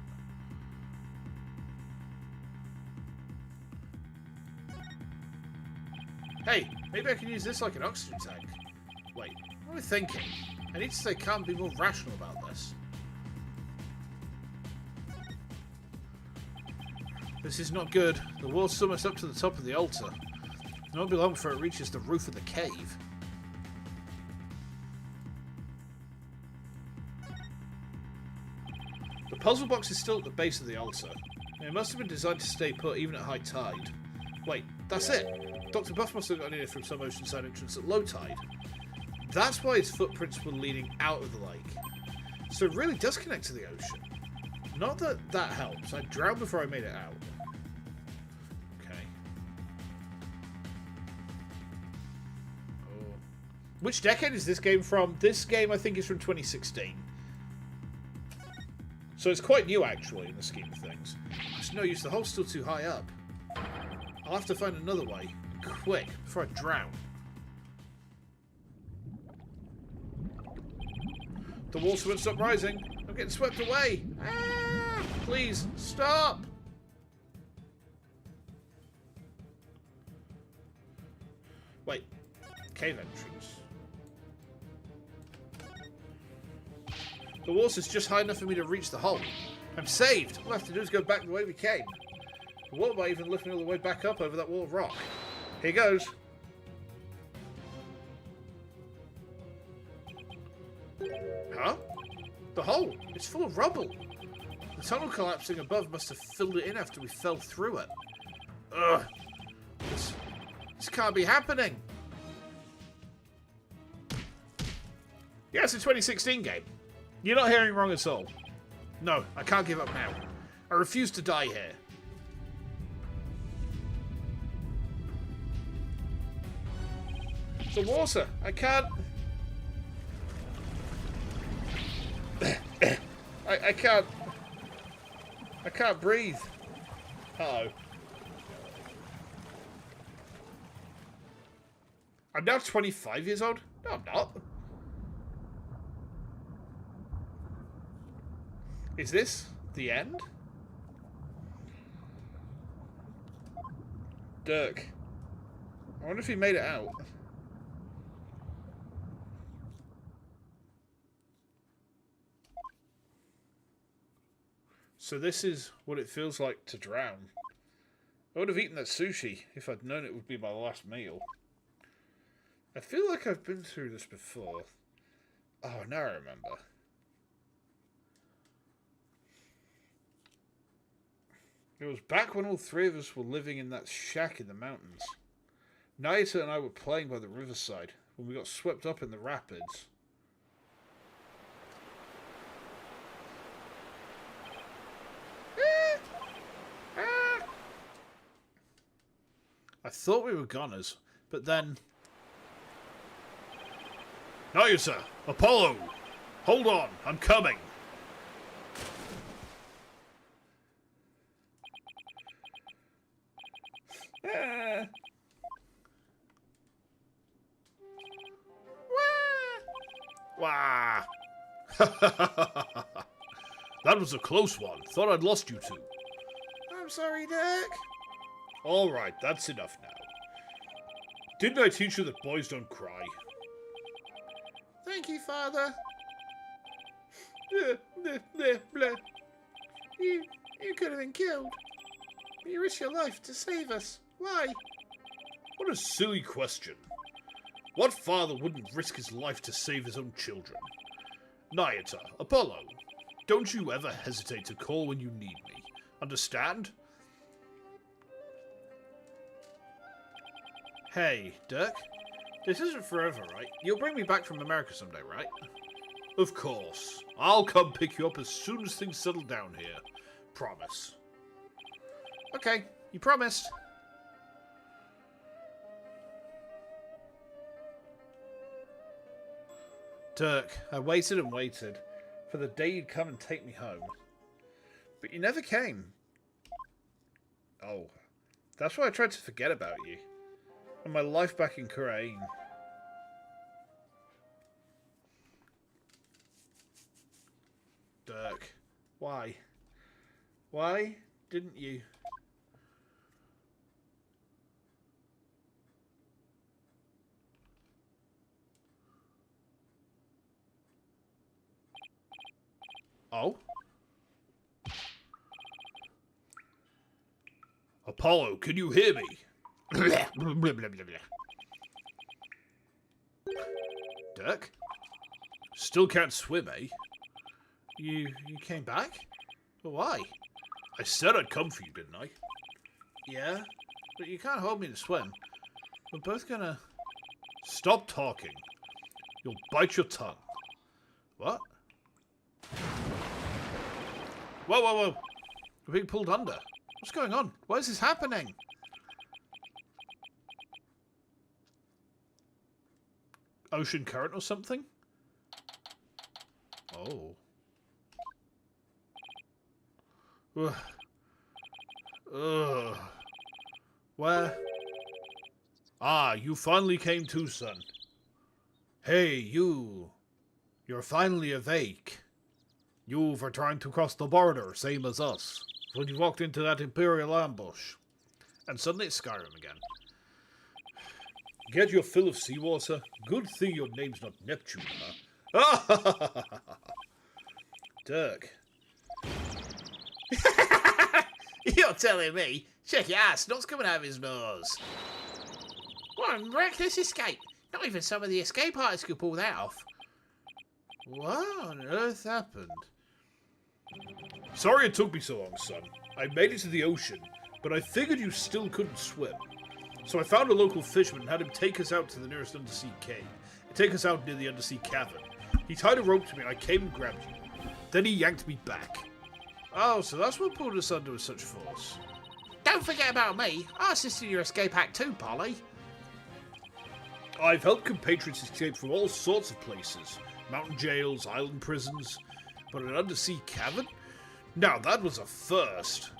Hey, maybe I can use this like an oxygen tank. Wait, what am I thinking? I need to stay calm and be more rational about this. This is not good. The wall's almost up to the top of the altar. It won't be long before it reaches the roof of the cave. The puzzle box is still at the base of the altar. It must have been designed to stay put even at high tide. Wait, that's it! Dr. Buff must have gotten in it from some oceanside entrance at low tide. That's why his footprints were leading out of the lake. So it really does connect to the ocean. Not that that helps. I drowned before I made it out. Okay. Oh. Which decade is this game from? This game, I think, is from 2016. So it's quite new, actually, in the scheme of things. There's no use. The hole's still too high up. I'll have to find another way. Quick, before I drown. The walls won't stop rising. I'm getting swept away. Ah, please, stop. Wait, cave entrance. The water's just high enough for me to reach the hole. I'm saved. All I have to do is go back the way we came. The water might even lift me all the way back up over that wall of rock. Here goes. Huh? The hole. It's full of rubble. The tunnel collapsing above must have filled it in after we fell through it. Ugh. This can't be happening. Yeah, it's a 2016 game. You're not hearing wrong at all. No, I can't give up now. I refuse to die here. The water. I can't... I can't... I can't breathe. Uh-oh. I'm now 25 years old? No, I'm not. Is this the end? Dirk. I wonder if he made it out. So this is what it feels like to drown. I would have eaten that sushi if I'd known it would be my last meal. I feel like I've been through this before. Oh, now I remember. It was back when all three of us were living in that shack in the mountains. Naita and I were playing by the riverside when we got swept up in the rapids. I thought we were goners, but then... Naita! Apollo! Hold on, I'm coming! Wah! That was a close one. Thought I'd lost you two. I'm sorry, Dirk. Alright, that's enough now. Didn't I teach you that boys don't cry? Thank you, Father. You could have been killed. You risked your life to save us. Why? What a silly question. What father wouldn't risk his life to save his own children? Naita, Apollo, don't you ever hesitate to call when you need me. Understand? Hey, Dirk. This isn't forever, right? You'll bring me back from America someday, right? Of course. I'll come pick you up as soon as things settle down here. Promise. Okay, you promised. Dirk, I waited and waited for the day you'd come and take me home. But you never came. Oh, That's why I tried to forget about you. And my life back in Kurumi. Dirk. Why? Why didn't you? Oh? Apollo, can you hear me? Dirk? Still can't swim, eh? You came back? But why? I said I'd come for you, didn't I? Yeah, but you can't hold me to swim. We're both gonna... Stop talking. You'll bite your tongue. What? Whoa, whoa, whoa. We're being pulled under. What's going on? Why is this happening? Ocean current or something? Oh. Ugh. Ugh. Where? Ah, you finally came to, son. Hey, you. You're finally awake. You were trying to cross the border, same as us. When you walked into that Imperial ambush. And suddenly it's Skyrim again. Get your fill of seawater. Good thing your name's not Neptune, huh? Dirk. You're telling me? Check your ass, snot's coming out of his nose. What a miraculous escape. Not even some of the escape artists could pull that off. What on earth happened? Sorry it took me so long, son. I made it to the ocean, but I figured you still couldn't swim. So I found a local fisherman and had him take us out to the nearest undersea cave. Take us out near the undersea cavern. He tied a rope to me and I came and grabbed you. Then he yanked me back. Oh, so that's what pulled us under with such force. Don't forget about me. I assisted in your escape act too, Polly. I've helped compatriots escape from all sorts of places. Mountain jails, island prisons. But an undersea cavern? Now that was a first.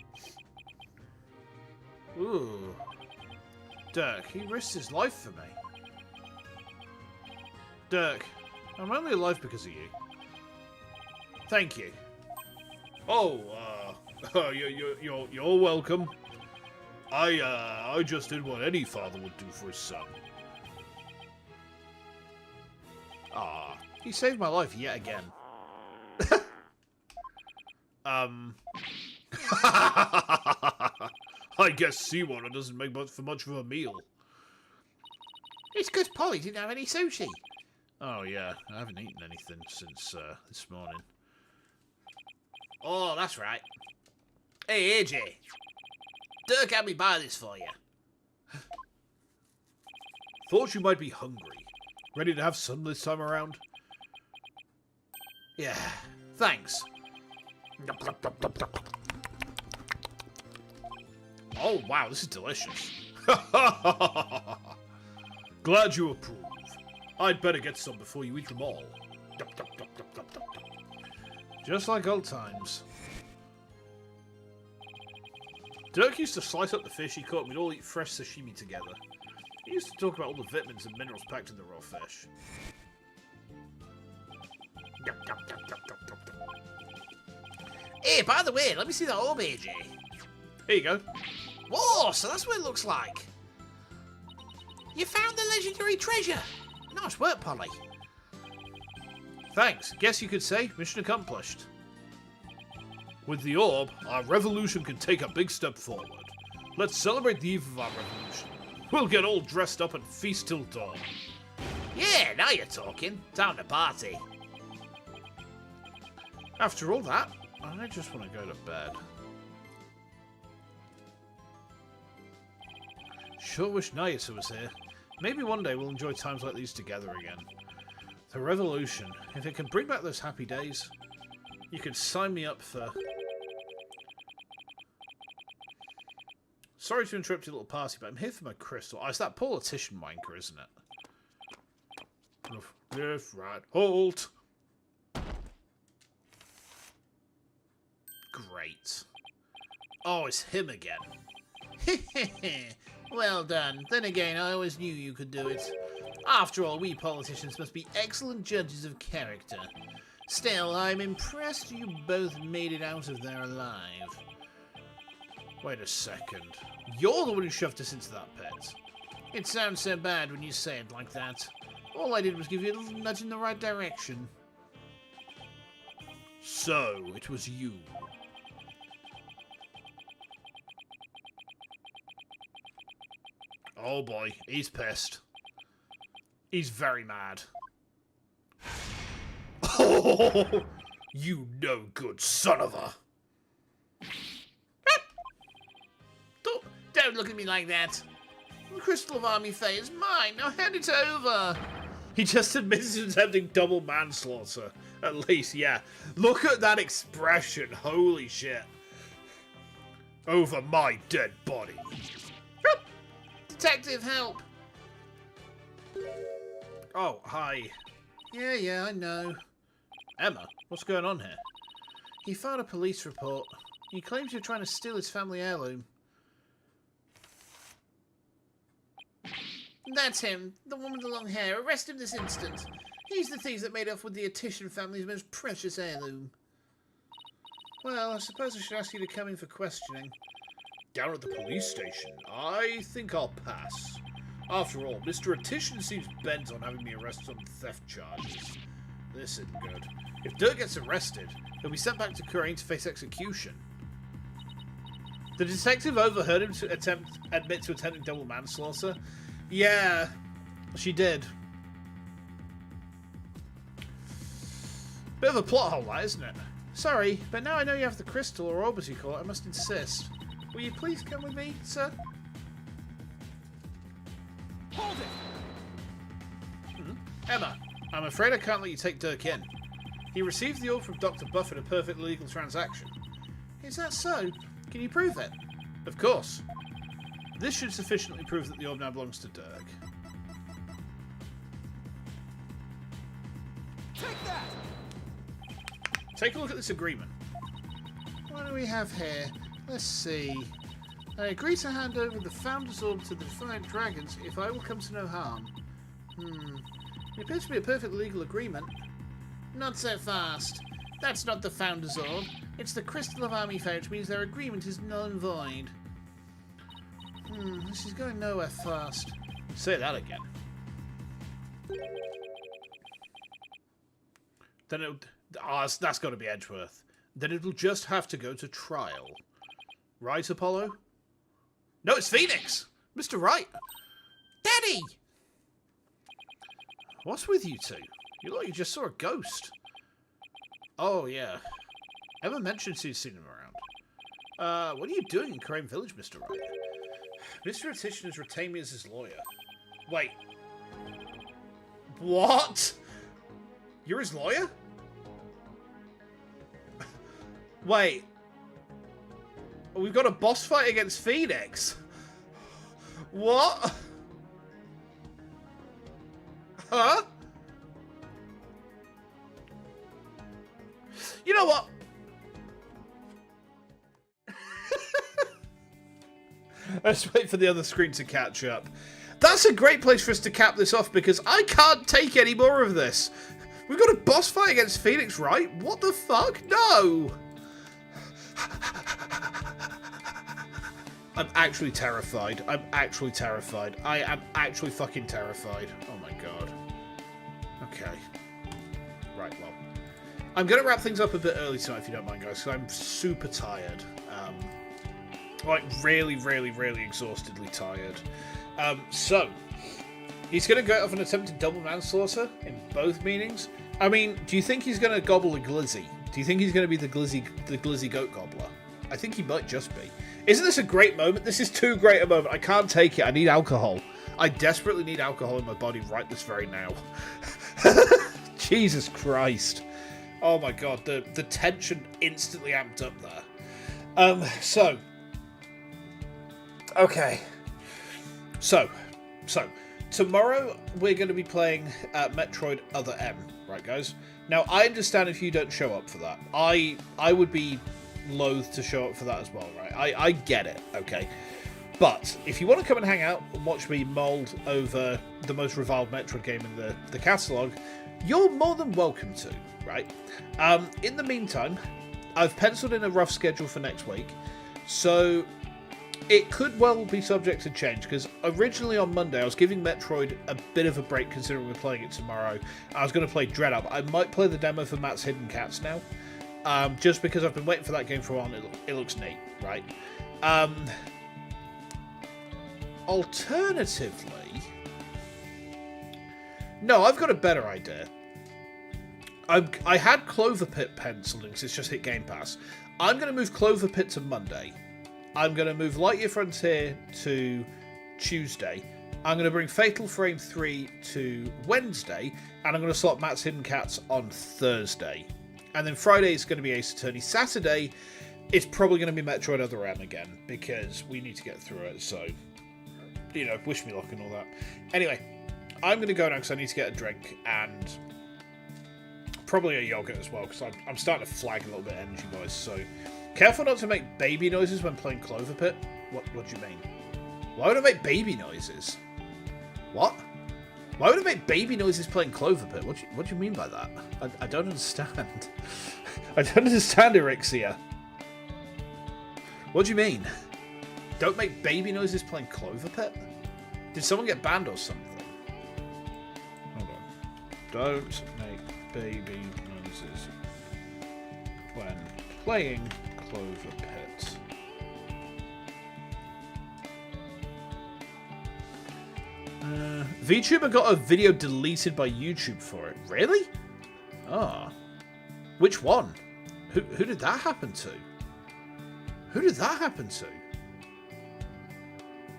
Ooh. Dirk, he risked his life for me. Dirk, I'm only alive because of you. Thank you. Oh, you're welcome. I just did what any father would do for his son. Ah, he saved my life yet again. I guess seawater doesn't make much for much of a meal. It's because Polly didn't have any sushi. Oh yeah, I haven't eaten anything since this morning. Oh, that's right. Hey, AJ. Dirk had me buy this for you. Thought you might be hungry. Ready to have some this time around? Yeah, thanks. Oh, wow, this is delicious. Glad you approve. I'd better get some before you eat them all. Just like old times. Dirk used to slice up the fish he caught and we'd all eat fresh sashimi together. He used to talk about all the vitamins and minerals packed in the raw fish. Hey, by the way, let me see that orb, AJ. Here you go. Whoa, so that's what it looks like. You found the legendary treasure. Nice work, Polly. Thanks. Guess you could say mission accomplished. With the orb, our revolution can take a big step forward. Let's celebrate the eve of our revolution. We'll get all dressed up and feast till dawn. Yeah, now you're talking. Time to party. After all that, I just want to go to bed. Sure wish Nayasa was here. Maybe one day we'll enjoy times like these together again. The revolution, if it can bring back those happy days, you could sign me up for... Sorry to interrupt your little party, but I'm here for my crystal. Oh, it's that politician wanker, isn't it? Left, right, halt! Great. Oh, it's him again. Well done. Then again, I always knew you could do it. After all, we politicians must be excellent judges of character. Still, I'm impressed you both made it out of there alive. Wait a second. You're the one who shoved us into that pit. It sounds so bad when you say it like that. All I did was give you a little nudge in the right direction. So, it was you. Oh boy, he's pissed. He's very mad. Oh, you no good son of a... Don't look at me like that. The Crystal of Army Fae is mine. Now hand it over. He just admits to attempting double manslaughter. At least, yeah. Look at that expression. Holy shit. Over my dead body. Detective, help. Oh, hi. Yeah, I know. Emma, what's going on here? He filed a police report. He claims you're trying to steal his family heirloom. That's him, the one with the long hair. Arrest him this instant. He's the thief that made off with the Attition family's most precious heirloom. Well, I suppose I should ask you to come in for questioning. Down at the police station? I think I'll pass. After all, Mr. Attition seems bent on having me arrested on theft charges. This isn't good. If Dirk gets arrested, he'll be sent back to Kurumi to face execution. The detective overheard him to admit to attempting double manslaughter. Yeah, she did. Bit of a plot hole, that, isn't it? Sorry, but now I know you have the crystal, or orb as you call it, I must insist. Will you please come with me, sir? Hold it! Emma, I'm afraid I can't let you take Dirk in. He received the orb from Dr. Buff in a perfectly legal transaction. Is that so? Can you prove it? Of course. This should sufficiently prove that the orb now belongs to Dirk. Take that! Take a look at this agreement. What do we have here? Let's see. I agree to hand over the Founder's Orb to the Defiant Dragons if I will come to no harm. It appears to be a perfectly legal agreement. Not so fast. That's not the Founder's Orb. It's the Crystal of Army Fae, which means their agreement is null and void. This is going nowhere fast. Say that again. Then it'll... that's got to be Edgeworth. Then it'll just have to go to trial. Right, Apollo? No, it's Phoenix! Mr. Wright! Daddy! What's with you two? You look like you just saw a ghost. Oh, yeah. Emma mentioned you'd seen him around. What are you doing in Crane Village, Mr. Wright? Mr. Attition has retained me as his lawyer. Wait. What? You're his lawyer? Wait. We've got a boss fight against Phoenix. What? Huh? You know what? Let's wait for the other screen to catch up. That's a great place for us to cap this off because I can't take any more of this. We've got a boss fight against Phoenix, right? What the fuck? No! I'm actually terrified. I'm actually terrified. I am actually fucking terrified. Oh my god. Okay. Right, well. I'm going to wrap things up a bit early tonight if you don't mind, guys, because I'm super tired. Like, really, really, really exhaustedly tired. So, he's going to go off and attempt to double manslaughter in both meanings. I mean, do you think he's going to gobble a glizzy? Do you think he's going to be the glizzy goat gobbler? I think he might just be. Isn't this a great moment? This is too great a moment. I can't take it. I need alcohol. I desperately need alcohol in my body right this very now. Jesus Christ. Oh my god, the tension instantly amped up there. Okay. So, tomorrow we're going to be playing Metroid Other M, right guys? Now, I understand if you don't show up for that. I would be loath to show up for that as well, right? I get it, okay? But if you want to come and hang out and watch me mould over the most reviled Metroid game in the catalogue, you're more than welcome to, right? In the meantime, I've penciled in a rough schedule for next week, so it could well be subject to change, because originally on Monday I was giving Metroid a bit of a break considering we're playing it tomorrow. I was going to play Dread Up. I might play the demo for Matt's Hidden Cats now, just because I've been waiting for that game for a while and it looks neat, right? Alternatively, no, I've got a better idea. I had Clover Pit penciled in because it's just hit Game Pass. I'm going to move Clover Pit to Monday. I'm going to move Lightyear Frontier to Tuesday. I'm going to bring Fatal Frame 3 to Wednesday. And I'm going to slot Matt's Hidden Cats on Thursday. And then Friday is going to be Ace Attorney. Saturday, it's probably going to be Metroid Other M again, because we need to get through it. So, you know, wish me luck and all that. Anyway, I'm going to go now because I need to get a drink and probably a yogurt as well, because I'm starting to flag a little bit energy-wise. So, careful not to make baby noises when playing Clover Pit. What do you mean? Why would I make baby noises? What? Why would I make baby noises playing Clover Pit? What do you mean by that? I don't understand. I don't understand, Erixia. What do you mean? Don't make baby noises playing Clover Pit? Did someone get banned or something? Hold on. Don't make baby noises when playing Clover Pit. VTuber got a video deleted by YouTube for it. Really? Ah. Which one? Who did that happen to? Who did that happen to?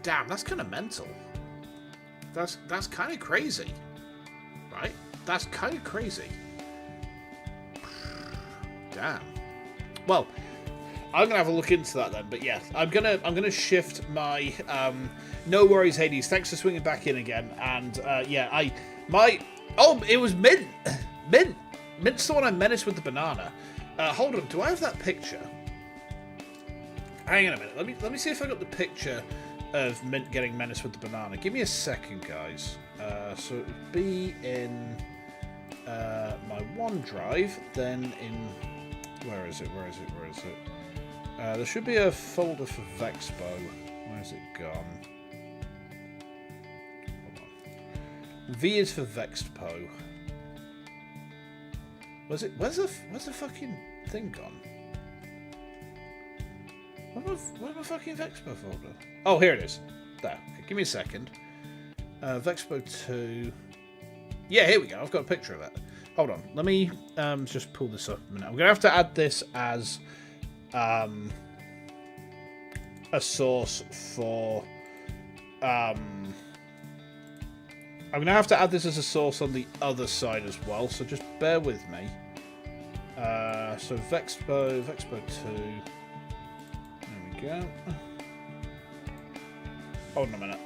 Damn, that's kind of mental. That's kind of crazy. Right? That's kind of crazy. Damn. Well, I'm gonna have a look into that then. But yeah, I'm gonna shift my. No worries, Hades. Thanks for swinging back in again. And yeah, it was Mint. Mint's the one I menaced with the banana. Hold on, do I have that picture? Hang on a minute. Let me see if I got the picture of Mint getting menaced with the banana. Give me a second, guys. So it would be in my OneDrive, then in where is it? There should be a folder for Vexpo. Where's it gone? Hold on. V is for Vexpo. Where's the fucking thing gone? Where's my fucking Vexpo folder? Oh, here it is. There. Okay, give me a second. Vexpo 2. Yeah, here we go. I've got a picture of it. Hold on. Let me just pull this up a minute. I'm going to have to add this as a source for... I'm going to have to add this as a source on the other side as well, so just bear with me. So Vexpo 2... There we go. Hold on a minute.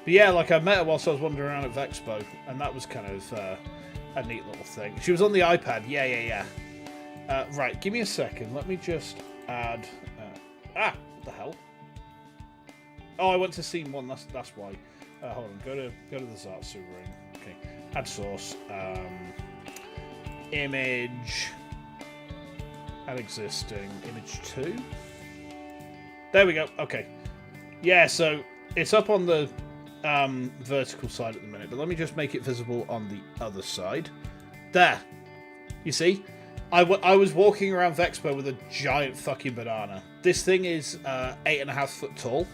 But yeah, like I met her whilst I was wandering around at Vexpo, and that was kind of a neat little thing. She was on the iPad. Yeah. Right, give me a second. Let me just add... what the hell? Oh, I went to scene 1. That's why. Hold on. Go to the Zartsu room. Okay. Add source. Image. Add existing. Image 2. There we go. Okay. Yeah, so it's up on the vertical side at the minute, but let me just make it visible on the other side. There. You see? I was walking around Vexpo with a giant fucking banana. This thing is 8.5 foot tall,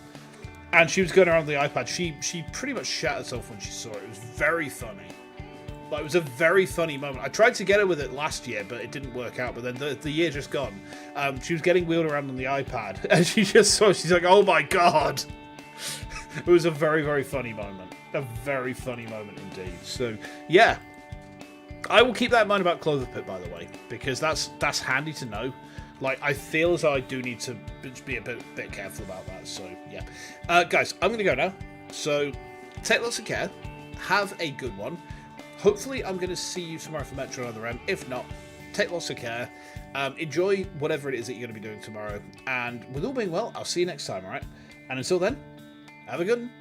and she was going around the iPad. She pretty much shat herself when she saw it. It was very funny. Like, it was a very funny moment. I tried to get her with it last year, but it didn't work out. But then the year just gone. She was getting wheeled around on the iPad, and she just saw it. She's like, oh my god. It was a very, very funny moment. A very funny moment indeed. So, yeah. I will keep that in mind about Clover Pit, by the way, because that's handy to know. Like, I feel as though I do need to be a bit careful about that. So, yeah. Guys, I'm going to go now. So, take lots of care. Have a good one. Hopefully, I'm going to see you tomorrow for Metro Other M. If not, take lots of care. Enjoy whatever it is that you're going to be doing tomorrow. And with all being well, I'll see you next time, alright? And until then, have a good one.